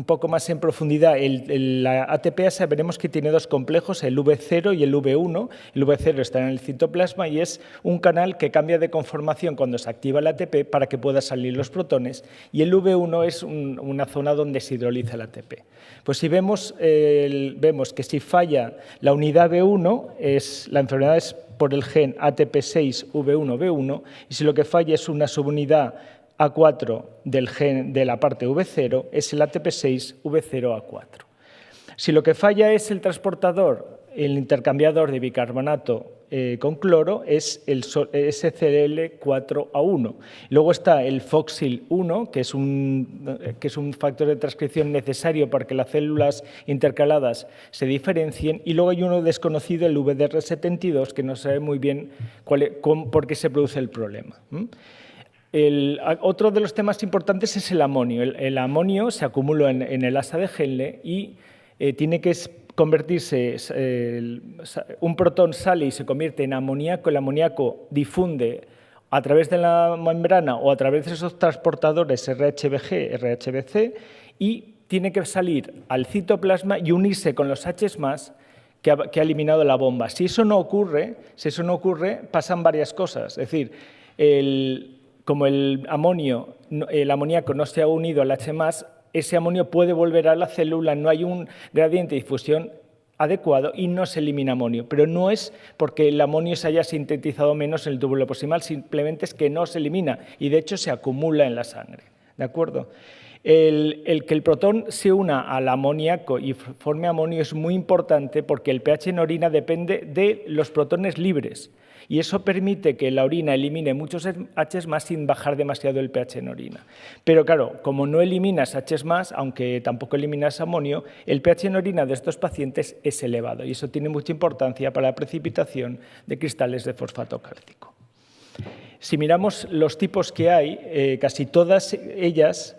poco más en profundidad la ATPasa, veremos que tiene dos complejos, el V0 y el V1. El V0 está en el citoplasma y es un canal que cambia de conformación cuando se activa el ATP para que pueda salir los protones, y el V1 es una zona donde se hidroliza el ATP. Pues si vemos que si falla la unidad V1, la enfermedad es por el gen ATP6V1B1, y si lo que falla es una subunidad A4 del gen de la parte V0, es el ATP6V0A4. Si lo que falla es el transportador, el intercambiador de bicarbonato con cloro, es el SCL4A1. Luego está el FOXIL1, que es un factor de transcripción necesario para que las células intercaladas se diferencien, y luego hay uno desconocido, el VDR72, que no sabe muy bien por qué se produce el problema. Otro de los temas importantes es el amonio. El amonio se acumula en el asa de Henle y tiene que convertirse, un protón sale y se convierte en amoníaco, el amoníaco difunde a través de la membrana o a través de esos transportadores RHBG, RHBC, y tiene que salir al citoplasma y unirse con los H+ que ha eliminado la bomba. Si eso no ocurre, pasan varias cosas. Es decir, como el amoníaco no se ha unido al H+, ese amonio puede volver a la célula, no hay un gradiente de difusión adecuado y no se elimina amonio. Pero no es porque el amonio se haya sintetizado menos en el túbulo proximal, simplemente es que no se elimina y de hecho se acumula en la sangre. ¿De acuerdo? El que el protón se una al amoníaco y forme amonio es muy importante porque el pH en orina depende de los protones libres. Y eso permite que la orina elimine muchos H+ sin bajar demasiado el pH en orina. Pero claro, como no eliminas H+, aunque tampoco eliminas amonio, el pH en orina de estos pacientes es elevado y eso tiene mucha importancia para la precipitación de cristales de fosfato cálcico. Si miramos los tipos que hay, casi todas ellas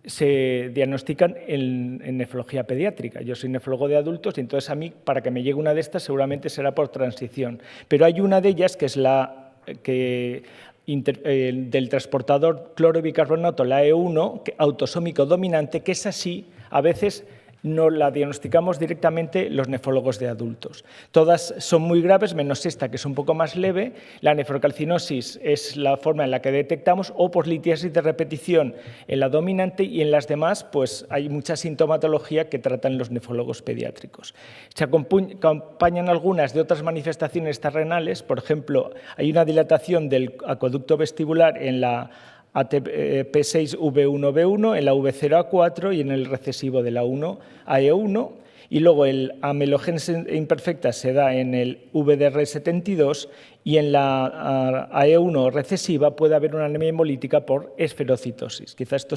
se diagnostican en nefrología pediátrica. Yo soy nefrólogo de adultos y entonces a mí, para que me llegue una de estas, seguramente será por transición. Pero hay una de ellas que es la del transportador clorobicarbonato, la E1, autosómico dominante, que es así, a veces no la diagnosticamos directamente los nefrólogos de adultos. Todas son muy graves, menos esta, que es un poco más leve. La nefrocalcinosis es la forma en la que detectamos, o por litiasis de repetición en la dominante, y en las demás pues hay mucha sintomatología que tratan los nefrólogos pediátricos. Se acompañan algunas de otras manifestaciones renales, por ejemplo, hay una dilatación del acueducto vestibular en la ATP6V1B1, en la V0A4 y en el recesivo de la 1AE1, y luego el amelogénesis imperfecta se da en el VDR72 y en la AE1 recesiva puede haber una anemia hemolítica por esferocitosis. Quizás esto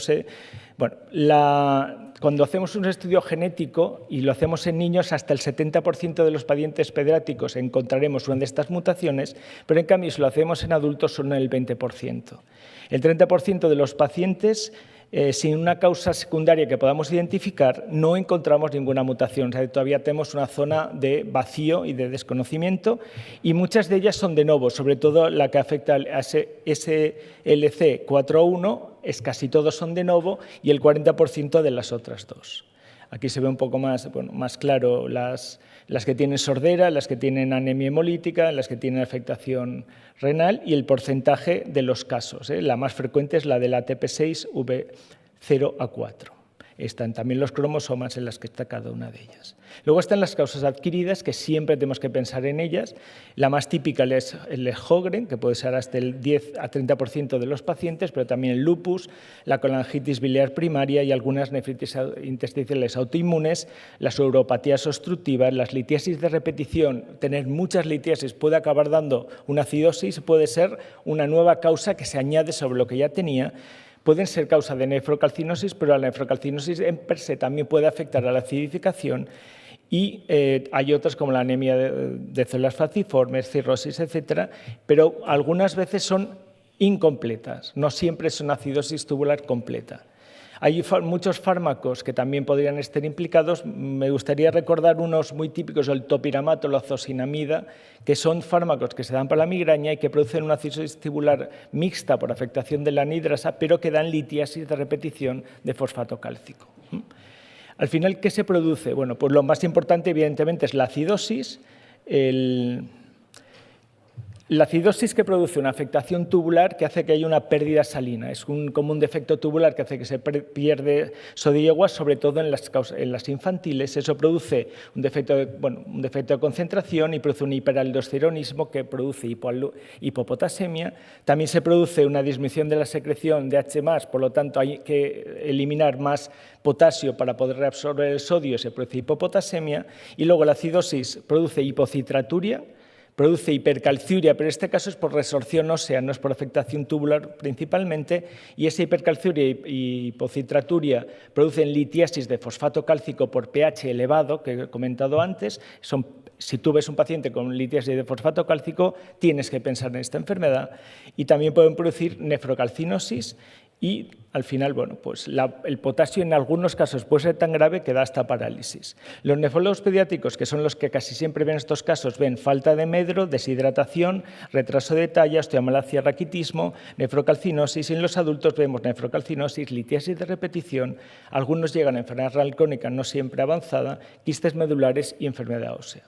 cuando hacemos un estudio genético y lo hacemos en niños, hasta el 70% de los pacientes pediátricos encontraremos una de estas mutaciones, pero en cambio si lo hacemos en adultos son el 20%. El 30% de los pacientes sin una causa secundaria que podamos identificar, no encontramos ninguna mutación. O sea, todavía tenemos una zona de vacío y de desconocimiento y muchas de ellas son de novo, sobre todo la que afecta a SLC4A1, casi todos son de novo y el 40% de las otras dos. Aquí se ve un poco más claro las que tienen sordera, las que tienen anemia hemolítica, las que tienen afectación renal y el porcentaje de los casos. La más frecuente es la del ATP6V0A4. Están también los cromosomas en las que está cada una de ellas. Luego están las causas adquiridas, que siempre tenemos que pensar en ellas. La más típica es el Sjögren, que puede ser hasta el 10 a 30% de los pacientes, pero también el lupus, la colangitis biliar primaria y algunas nefritis intersticiales autoinmunes, las uropatías obstructivas, las litiasis de repetición. Tener muchas litiasis puede acabar dando una acidosis, puede ser una nueva causa que se añade sobre lo que ya tenía. Pueden ser causa de nefrocalcinosis, pero la nefrocalcinosis en per se también puede afectar a la acidificación y hay otras como la anemia de células falciformes, cirrosis, etcétera, pero algunas veces son incompletas, no siempre es una acidosis tubular completa. Hay muchos fármacos que también podrían estar implicados. Me gustaría recordar unos muy típicos, el topiramato, la zosinamida, que son fármacos que se dan para la migraña y que producen una acidosis tubular mixta por afectación de la anidrasa, pero que dan litiasis de repetición de fosfato cálcico. Al final, ¿qué se produce? Bueno, pues lo más importante, evidentemente, es la acidosis. La acidosis que produce una afectación tubular que hace que haya una pérdida salina. Es como un defecto tubular que hace que se pierde sodio y agua, sobre todo en las infantiles. Eso produce un defecto de concentración y produce un hiperaldosteronismo que produce hipopotasemia. También se produce una disminución de la secreción de H+, por lo tanto hay que eliminar más potasio para poder reabsorber el sodio, se produce hipopotasemia. Y luego la acidosis produce hipocitraturia, produce hipercalciuria, pero en este caso es por resorción ósea, no es por afectación tubular principalmente, y esa hipercalciuria y hipocitraturia producen litiasis de fosfato cálcico por pH elevado, que he comentado antes. Si tú ves un paciente con litiasis de fosfato cálcico, tienes que pensar en esta enfermedad. Y también pueden producir nefrocalcinosis y, al final, bueno, pues el potasio en algunos casos puede ser tan grave que da hasta parálisis. Los nefrólogos pediátricos, que son los que casi siempre ven estos casos, ven falta de medro, deshidratación, retraso de talla, osteomalacia, raquitismo, nefrocalcinosis, y en los adultos vemos nefrocalcinosis, litiasis de repetición, algunos llegan a enfermedad renal crónica no siempre avanzada, quistes medulares y enfermedad ósea.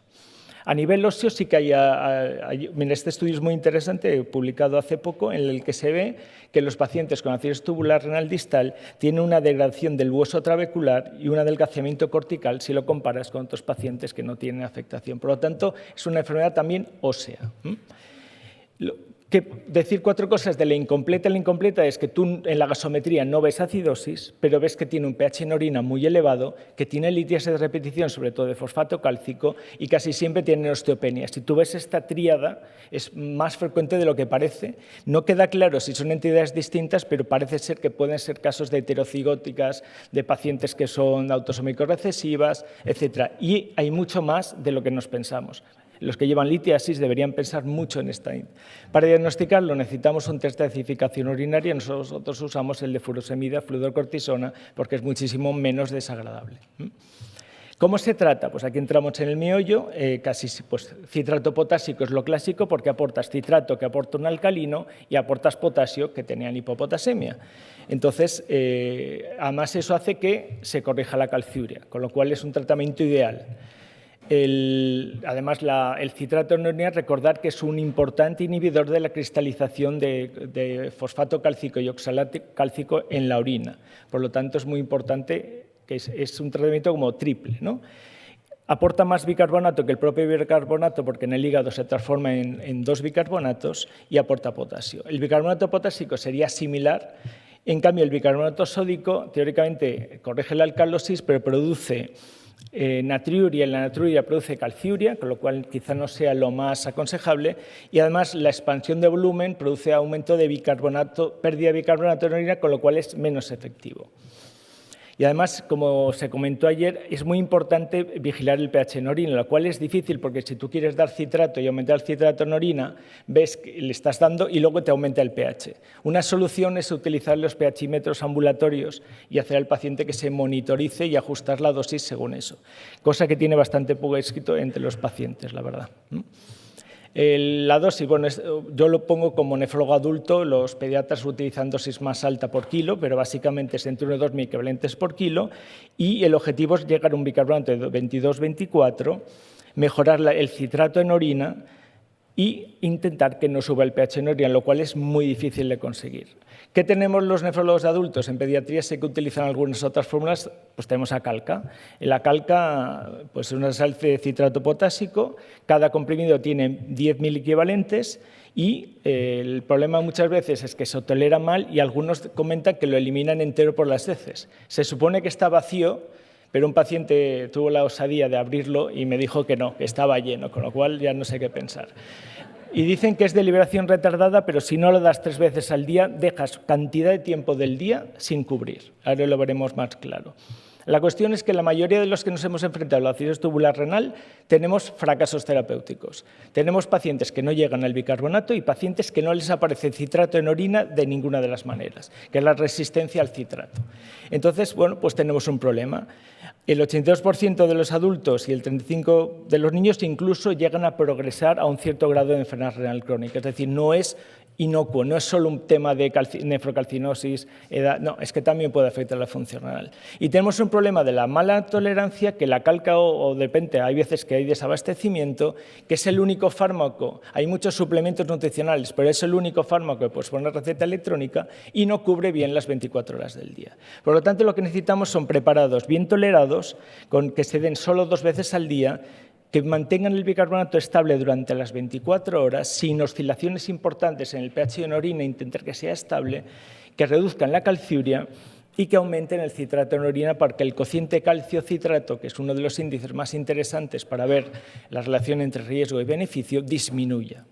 A nivel óseo sí que mira, este estudio es muy interesante, publicado hace poco, en el que se ve que los pacientes con acidosis tubular renal distal tienen una degradación del hueso trabecular y un adelgazamiento cortical si lo comparas con otros pacientes que no tienen afectación. Por lo tanto, es una enfermedad también ósea. Decir 4 cosas de la incompleta. La incompleta es que tú en la gasometría no ves acidosis, pero ves que tiene un pH en orina muy elevado, que tiene litiasis de repetición, sobre todo de fosfato cálcico, y casi siempre tiene osteopenia. Si tú ves esta tríada, es más frecuente de lo que parece. No queda claro si son entidades distintas, pero parece ser que pueden ser casos de heterocigóticas, de pacientes que son autosómicos recesivas, etc. Y hay mucho más de lo que nos pensamos. Los que llevan litiasis deberían pensar mucho en esta. Para diagnosticarlo necesitamos un test de acidificación urinaria. Nosotros usamos el de furosemida, fluorocortisona, porque es muchísimo menos desagradable. ¿Cómo se trata? Pues aquí entramos en el meollo. Citrato potásico es lo clásico porque aportas citrato, que aporta un alcalino, y aportas potasio, que tenían hipopotasemia. Entonces, además eso hace que se corrija la calciuria, con lo cual es un tratamiento ideal. Además, el citrato en orina, recordar que es un importante inhibidor de la cristalización de fosfato cálcico y oxalato cálcico en la orina. Por lo tanto, es muy importante, que es un tratamiento como triple, ¿no? Aporta más bicarbonato que el propio bicarbonato porque en el hígado se transforma en 2 bicarbonatos y aporta potasio. El bicarbonato potásico sería similar. En cambio, el bicarbonato sódico teóricamente corrige la alcalosis, pero produce natriuria, y la natriuria produce calciuria, con lo cual quizá no sea lo más aconsejable, y además la expansión de volumen produce aumento de bicarbonato, pérdida de bicarbonato en orina, con lo cual es menos efectivo. Y además, como se comentó ayer, es muy importante vigilar el pH en orina, lo cual es difícil porque si tú quieres dar citrato y aumentar el citrato en orina, ves que le estás dando y luego te aumenta el pH. Una solución es utilizar los pHímetros ambulatorios y hacer al paciente que se monitorice y ajustar la dosis según eso, cosa que tiene bastante poco éxito entre los pacientes, la verdad. La dosis, bueno, yo lo pongo como nefrólogo adulto, los pediatras utilizan dosis más alta por kilo, pero básicamente es entre 1 y 2 microvalentes por kilo, y el objetivo es llegar a un bicarbonato de 22-24, mejorar el citrato en orina y intentar que no suba el pH en orina, lo cual es muy difícil de conseguir. ¿Qué tenemos los nefrólogos de adultos? En pediatría sé que utilizan algunas otras fórmulas, pues tenemos a calca. En la calca pues es una sal de citrato potásico, cada comprimido tiene 10 miliequivalentes y el problema muchas veces es que se tolera mal y algunos comentan que lo eliminan entero por las heces. Se supone que está vacío, pero un paciente tuvo la osadía de abrirlo y me dijo que no, que estaba lleno, con lo cual ya no sé qué pensar. Y dicen que es de liberación retardada, pero si no lo das 3 veces al día, dejas cantidad de tiempo del día sin cubrir. Ahora lo veremos más claro. La cuestión es que la mayoría de los que nos hemos enfrentado a la acidosis tubular renal tenemos fracasos terapéuticos. Tenemos pacientes que no llegan al bicarbonato y pacientes que no les aparece citrato en orina de ninguna de las maneras, que es la resistencia al citrato. Entonces, bueno, pues tenemos un problema. El 82% de los adultos y el 35% de los niños incluso llegan a progresar a un cierto grado de enfermedad renal crónica. Es decir, no es inocuo, no es solo un tema de nefrocalcinosis, edad, no, es que también puede afectar la función renal. Y tenemos un problema de la mala tolerancia, que la calca o de repente hay veces que hay desabastecimiento, que es el único fármaco, hay muchos suplementos nutricionales, pero es el único fármaco que puedes poner receta electrónica y no cubre bien las 24 horas del día. Por lo tanto, lo que necesitamos son preparados bien tolerados, con que se den solo 2 veces al día, que mantengan el bicarbonato estable durante las 24 horas, sin oscilaciones importantes en el pH en orina, intentar que sea estable, que reduzcan la calciuria y que aumenten el citrato en orina para que el cociente calcio-citrato, que es uno de los índices más interesantes para ver la relación entre riesgo y beneficio, disminuya.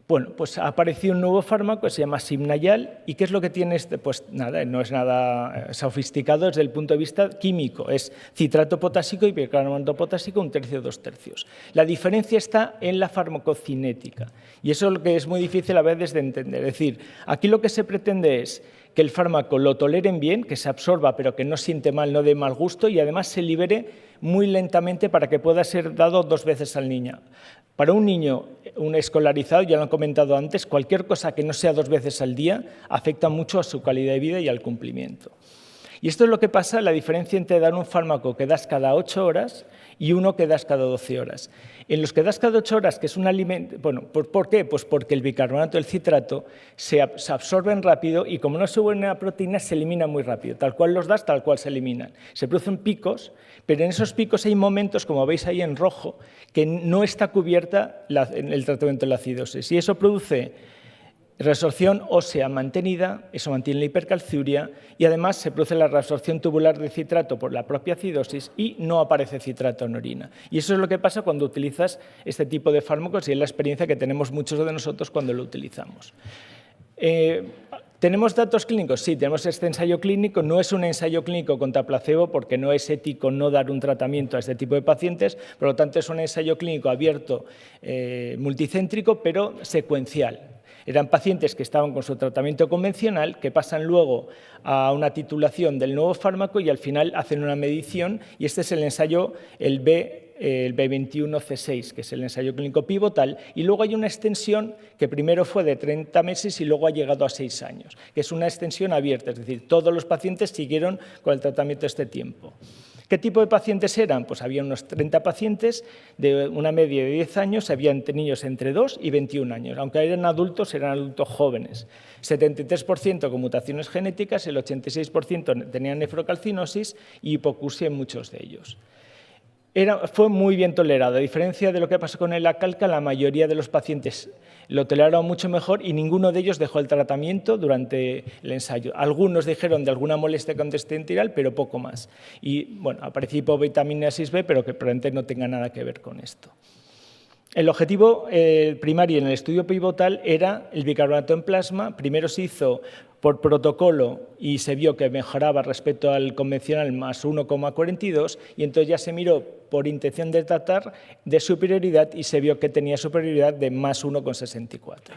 Bueno, pues ha aparecido un nuevo fármaco que se llama Simnayal. ¿Y qué es lo que tiene este? Pues nada, no es nada sofisticado desde el punto de vista químico. Es citrato potásico y bicarbonato potásico 1/3, 2/3. La diferencia está en la farmacocinética. Y eso es lo que es muy difícil a veces de entender. Es decir, aquí lo que se pretende es que el fármaco lo toleren bien, que se absorba, pero que no siente mal, no dé mal gusto, y además se libere muy lentamente para que pueda ser dado 2 veces al niño. Para un niño, un escolarizado, ya lo han comentado antes, cualquier cosa que no sea 2 veces al día afecta mucho a su calidad de vida y al cumplimiento. Y esto es lo que pasa, la diferencia entre dar un fármaco que das cada 8 horas y uno que das cada 12 horas. En los que das cada 8 horas, que es un alimento... Bueno, ¿por qué? Pues porque el bicarbonato, el citrato, se absorben rápido y como no se vuelven a proteínas, se eliminan muy rápido. Tal cual los das, tal cual se eliminan. Se producen picos, pero en esos picos hay momentos, como veis ahí en rojo, que no está cubierta el tratamiento de la acidosis. Y eso produce resorción ósea mantenida, eso mantiene la hipercalciuria y además se produce la reabsorción tubular de citrato por la propia acidosis y no aparece citrato en orina. Y eso es lo que pasa cuando utilizas este tipo de fármacos y es la experiencia que tenemos muchos de nosotros cuando lo utilizamos. ¿Tenemos datos clínicos? Sí, tenemos este ensayo clínico. No es un ensayo clínico contra placebo porque no es ético no dar un tratamiento a este tipo de pacientes, por lo tanto es un ensayo clínico abierto, multicéntrico, pero secuencial. Eran pacientes que estaban con su tratamiento convencional, que pasan luego a una titulación del nuevo fármaco y al final hacen una medición y este es el ensayo, el B21C6, que es el ensayo clínico pivotal, y luego hay una extensión que primero fue de 30 meses y luego ha llegado a 6 años, que es una extensión abierta, es decir, todos los pacientes siguieron con el tratamiento este tiempo. ¿Qué tipo de pacientes eran? Pues había unos 30 pacientes de una media de 10 años, había niños entre 2 y 21 años, aunque eran adultos jóvenes. 73% con mutaciones genéticas, el 86% tenían nefrocalcinosis y hipoacusia en muchos de ellos. Fue muy bien tolerado. A diferencia de lo que pasó con la calca, la mayoría de los pacientes lo toleraron mucho mejor y ninguno de ellos dejó el tratamiento durante el ensayo. Algunos dijeron de alguna molestia gastrointestinal, pero poco más. Y bueno, apareció hipovitamina 6B, pero que probablemente no tenga nada que ver con esto. El objetivo primario en el estudio pivotal era el bicarbonato en plasma. Primero se hizo por protocolo y se vio que mejoraba respecto al convencional más 1,42 y entonces ya se miró por intención de tratar de superioridad y se vio que tenía superioridad de más 1,64.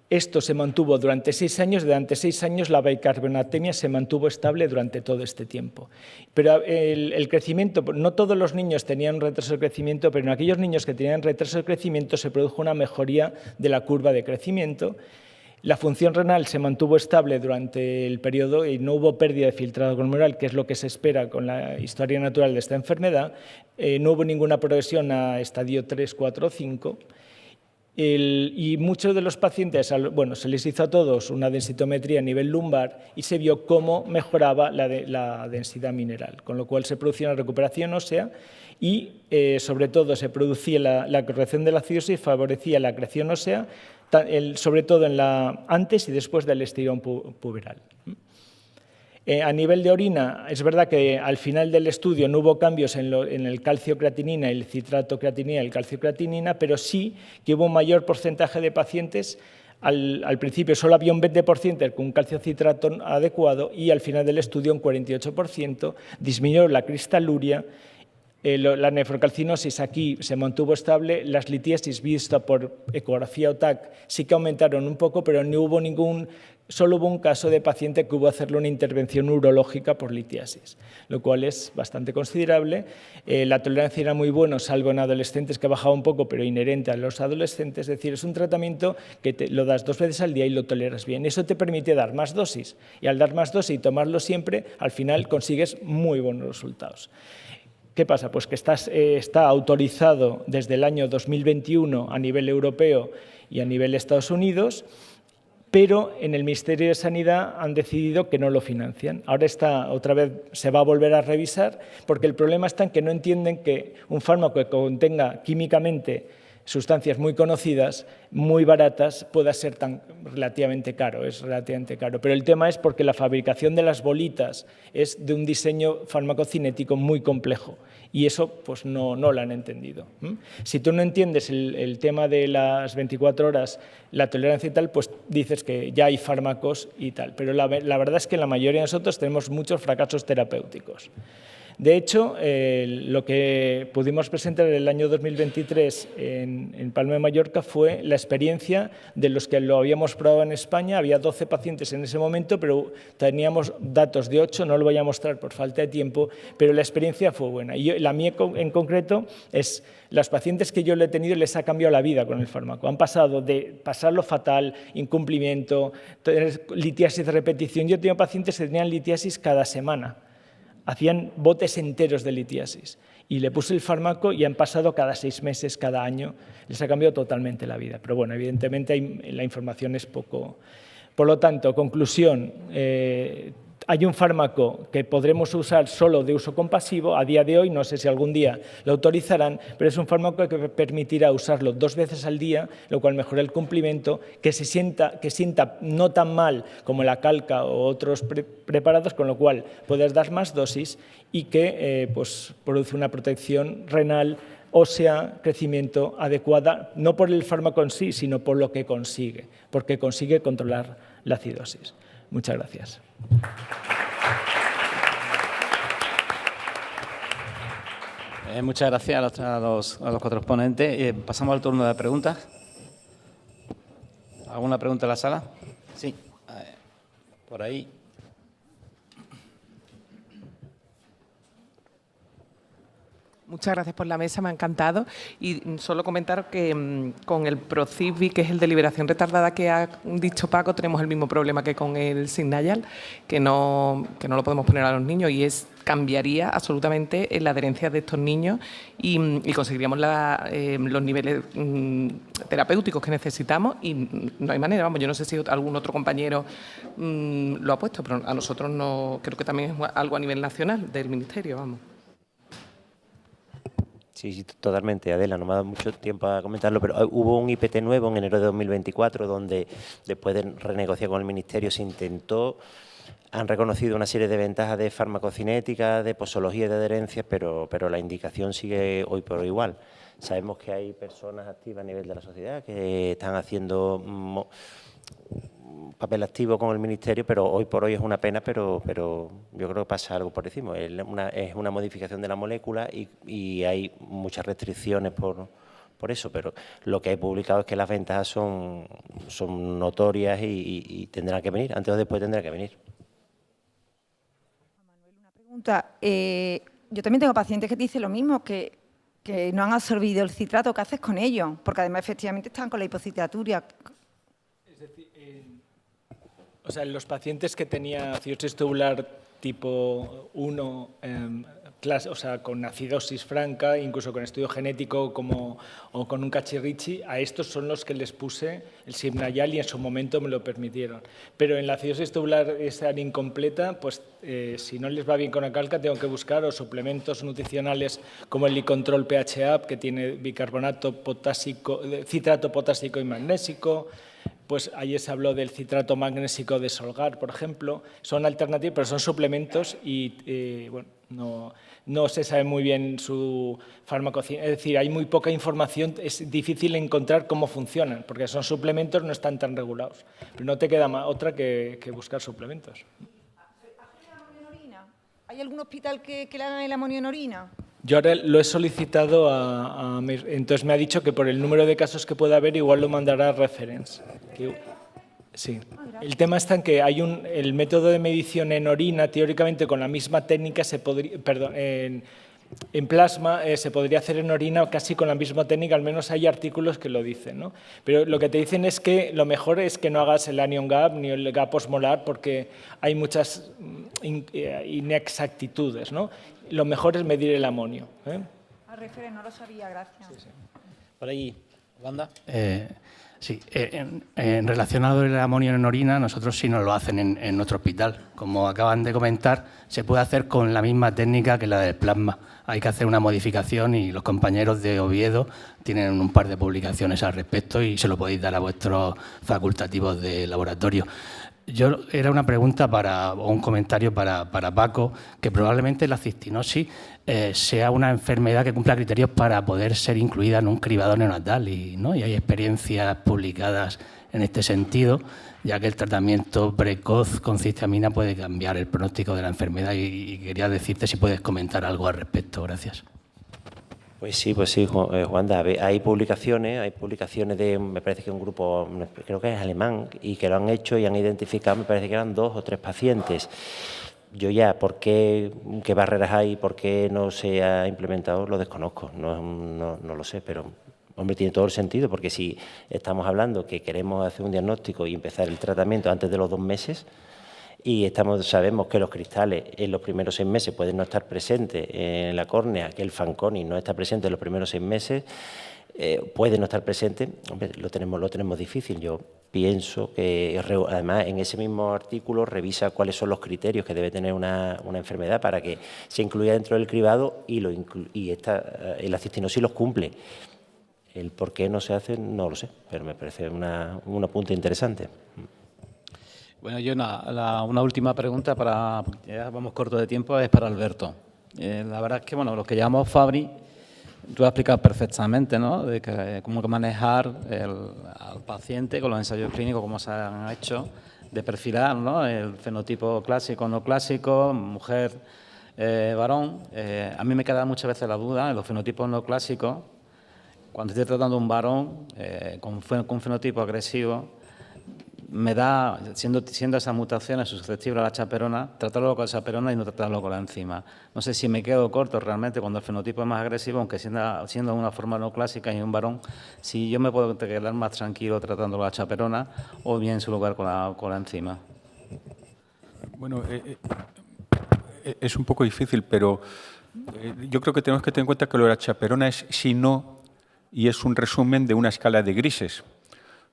Esto se mantuvo durante 6 años, durante 6 años la bicarbonatemia se mantuvo estable durante todo este tiempo. Pero el crecimiento, no todos los niños tenían retraso de crecimiento, pero en aquellos niños que tenían retraso de crecimiento se produjo una mejoría de la curva de crecimiento. La función renal se mantuvo estable durante el periodo y no hubo pérdida de filtrado glomerular, que es lo que se espera con la historia natural de esta enfermedad. No hubo ninguna progresión a estadio 3, 4 o 5. Y muchos de los pacientes, bueno, se les hizo a todos una densitometría a nivel lumbar y se vio cómo mejoraba la densidad mineral, con lo cual se producía una recuperación ósea y sobre todo se producía la corrección de la acidosis, favorecía la creación ósea, sobre todo antes y después del estirón puberal. A nivel de orina, es verdad que al final del estudio no hubo cambios en el calcio-creatinina, el citrato-creatinina y el calcio-creatinina, pero sí que hubo un mayor porcentaje de pacientes al principio solo había un 20% con un calciocitrato adecuado y al final del estudio un 48%, disminuyó la cristaluria. La nefrocalcinosis aquí se mantuvo estable, las litiasis vistas por ecografía o TAC sí que aumentaron un poco, pero no hubo solo hubo un caso de paciente que hubo que hacerle una intervención urológica por litiasis, lo cual es bastante considerable. La tolerancia era muy buena, salvo en adolescentes, que bajaba un poco, pero inherente a los adolescentes. Es decir, es un tratamiento que lo das 2 veces al día y lo toleras bien. Eso te permite dar más dosis, y al dar más dosis y tomarlo siempre, al final consigues muy buenos resultados. ¿Qué pasa? Pues que está autorizado desde el año 2021 a nivel europeo y a nivel de Estados Unidos, pero en el Ministerio de Sanidad han decidido que no lo financian. Ahora otra vez se va a volver a revisar, porque el problema está en que no entienden que un fármaco que contenga químicamente sustancias muy conocidas, muy baratas, pueda ser relativamente caro, es relativamente caro. Pero el tema es porque la fabricación de las bolitas es de un diseño farmacocinético muy complejo y eso pues no lo han entendido. Si tú no entiendes el tema de las 24 horas, la tolerancia y tal, pues dices que ya hay fármacos y tal. Pero la verdad es que la mayoría de nosotros tenemos muchos fracasos terapéuticos. De hecho, lo que pudimos presentar en el año 2023 en Palma de Mallorca fue la experiencia de los que lo habíamos probado en España. Había 12 pacientes en ese momento, pero teníamos datos de 8, no lo voy a mostrar por falta de tiempo, pero la experiencia fue buena. Y la mía en concreto es, los pacientes que yo le he tenido les ha cambiado la vida con el fármaco. Han pasado de pasarlo fatal, incumplimiento, tener litiasis de repetición. Yo he tenido pacientes que tenían litiasis cada semana. Hacían botes enteros de litiasis y le puse el fármaco y han pasado cada 6 meses, cada año. Les ha cambiado totalmente la vida. Pero bueno, evidentemente la información es poco. Por lo tanto, conclusión, hay un fármaco que podremos usar solo de uso compasivo a día de hoy, no sé si algún día lo autorizarán, pero es un fármaco que permitirá usarlo 2 veces al día, lo cual mejora el cumplimiento, que sienta no tan mal como la calca o otros preparados, con lo cual puedes dar más dosis y que pues, produce una protección renal, ósea, crecimiento adecuada, no por el fármaco en sí, sino por lo que consigue, porque consigue controlar la acidosis. Muchas gracias. Muchas gracias a los 4 ponentes. Pasamos al turno de preguntas. ¿Alguna pregunta en la sala? Sí, por ahí. Muchas gracias por la mesa, me ha encantado. Y solo comentar que con el Procivy, que es el de liberación retardada que ha dicho Paco, tenemos el mismo problema que con el Signayal, que no lo podemos poner a los niños y cambiaría absolutamente la adherencia de estos niños y conseguiríamos los niveles terapéuticos que necesitamos y no hay manera, vamos, yo no sé si algún otro compañero lo ha puesto, pero a nosotros no, creo que también es algo a nivel nacional del Ministerio, vamos. Sí, totalmente, Adela, no me ha dado mucho tiempo a comentarlo, pero hubo un IPT nuevo en enero de 2024 donde después de renegociar con el Ministerio se intentó, han reconocido una serie de ventajas de farmacocinética, de posología y de adherencias, pero la indicación sigue hoy por hoy igual. Sabemos que hay personas activas a nivel de la sociedad que están haciendo papel activo con el Ministerio, pero hoy por hoy es una pena, pero yo creo que pasa algo por encima. Es una modificación de la molécula y hay muchas restricciones por eso, pero lo que he publicado es que las ventajas son notorias y tendrán que venir, antes o después tendrán que venir. Manuel, una pregunta. Yo también tengo pacientes que te dicen lo mismo, que no han absorbido el citrato. ¿Qué haces con ellos? Porque además efectivamente están con la hipocitaturia. Es decir, o sea, en los pacientes que tenían acidosis tubular tipo 1, o sea, con acidosis franca, incluso con estudio genético o con un cachirrichi, a estos son los que les puse el Signayal y en su momento me lo permitieron. Pero en la acidosis tubular esa incompleta, pues si no les va bien con la calca, tengo que buscar o suplementos nutricionales como el Licontrol PHA, que tiene bicarbonato potásico, citrato potásico y magnésico, pues ayer se habló del citrato magnésico de Solgar, por ejemplo. Son alternativas, pero son suplementos y bueno, no se sabe muy bien su farmacocinética. Es decir, hay muy poca información, es difícil encontrar cómo funcionan, porque son suplementos, no están tan regulados. Pero no te queda otra que buscar suplementos. ¿Hay algún hospital que le hagan el amonio en orina? Yo ahora lo he solicitado entonces me ha dicho que por el número de casos que pueda haber igual lo mandará a reference. Sí. El tema está en que hay el método de medición en orina, teóricamente con la misma técnica se podría, perdón, en plasma se podría hacer en orina casi con la misma técnica, al menos hay artículos que lo dicen, ¿no? Pero lo que te dicen es que lo mejor es que no hagas el anion gap ni el gap osmolar porque hay muchas inexactitudes, ¿no? Lo mejor es medir el amonio. Al referente, no lo sabía, gracias. Sí. Por ahí, Wanda. Sí, en relacionado al amonio en orina, nosotros sí nos lo hacen en nuestro hospital. Como acaban de comentar, se puede hacer con la misma técnica que la del plasma. Hay que hacer una modificación y los compañeros de Oviedo tienen un par de publicaciones al respecto y se lo podéis dar a vuestros facultativos de laboratorio. Era una pregunta o un comentario para Paco, que probablemente la cistinosis sea una enfermedad que cumpla criterios para poder ser incluida en un cribado neonatal y hay experiencias publicadas en este sentido, ya que el tratamiento precoz con cistamina puede cambiar el pronóstico de la enfermedad y quería decirte si puedes comentar algo al respecto. Gracias. Pues sí, Juanda, hay publicaciones de, me parece que un grupo, creo que es alemán, y que lo han hecho y han identificado, me parece que eran 2 o 3 pacientes. Yo ya, qué barreras hay, por qué no se ha implementado, lo desconozco, no lo sé, pero hombre, tiene todo el sentido, porque si estamos hablando que queremos hacer un diagnóstico y empezar el tratamiento antes de los 2 meses, y sabemos que los cristales en los primeros 6 meses pueden no estar presentes en la córnea, que el Fanconi no está presente en los primeros 6 meses, puede no estar presente, hombre, lo tenemos difícil. Yo pienso que, además, en ese mismo artículo revisa cuáles son los criterios que debe tener una enfermedad para que se incluya dentro del cribado y la cistinosis los cumple. El por qué no se hace no lo sé, pero me parece un apunte interesante. Bueno, yo una última pregunta, porque ya vamos corto de tiempo, es para Alberto. La verdad es que, bueno, los que llamamos Fabri, tú has explicado perfectamente, ¿no?, de cómo manejar al paciente con los ensayos clínicos, cómo se han hecho, de perfilar, ¿no?, el fenotipo clásico, no clásico, mujer, varón. A mí me queda muchas veces la duda en los fenotipos no clásicos, cuando estoy tratando un varón con un fenotipo agresivo, me da, siendo esas mutaciones susceptibles a la chaperona, tratarlo con la chaperona y no tratarlo con la enzima. No sé si me quedo corto realmente cuando el fenotipo es más agresivo, aunque siendo una forma no clásica y un varón, si yo me puedo quedar más tranquilo tratando la chaperona o bien en su lugar con la enzima. Bueno, es un poco difícil, pero yo creo que tenemos que tener en cuenta que lo de la chaperona es si no, y es un resumen de una escala de grises.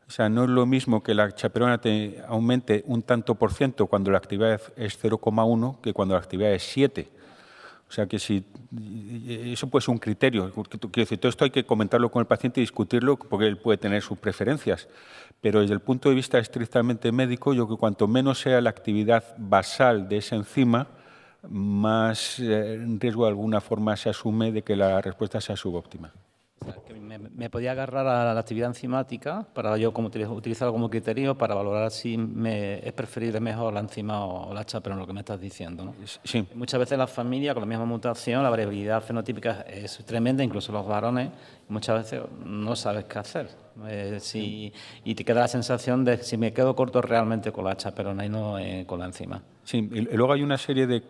O sea, no es lo mismo que la chaperona te aumente un tanto por ciento cuando la actividad es 0,1 que cuando la actividad es 7. O sea, que si eso puede ser un criterio. Quiero decir, todo esto hay que comentarlo con el paciente y discutirlo porque él puede tener sus preferencias. Pero desde el punto de vista estrictamente médico, yo creo que cuanto menos sea la actividad basal de esa enzima, más riesgo de alguna forma se asume de que la respuesta sea subóptima. O sea, que me podía agarrar a la actividad enzimática para yo utilizarlo como criterio para valorar si es preferible mejor la enzima o la chaperona, lo que me estás diciendo, ¿no? Sí. Muchas veces las familias con la misma mutación, la variabilidad fenotípica es tremenda, incluso los varones, muchas veces no sabes qué hacer. Y te queda la sensación de si me quedo corto realmente con la chaperona y no con la enzima. Sí, y luego hay una serie de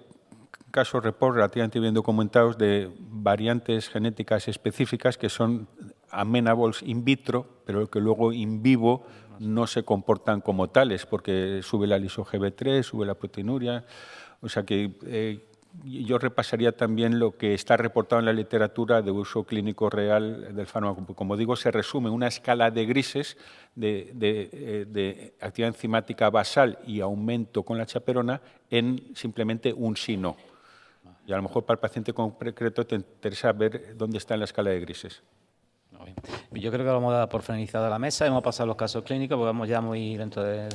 casos report relativamente bien documentados de variantes genéticas específicas que son amenables in vitro, pero que luego in vivo no se comportan como tales, porque sube la liso-GB3, sube la proteinuria. O sea que yo repasaría también lo que está reportado en la literatura de uso clínico real del fármaco. Como digo, se resume una escala de grises de actividad enzimática basal y aumento con la chaperona en simplemente un sí-no. Y a lo mejor para el paciente concreto te interesa ver dónde está en la escala de grises. No, Yo creo que vamos a dar por finalizada la mesa. Hemos pasado los casos clínicos porque vamos ya muy dentro de...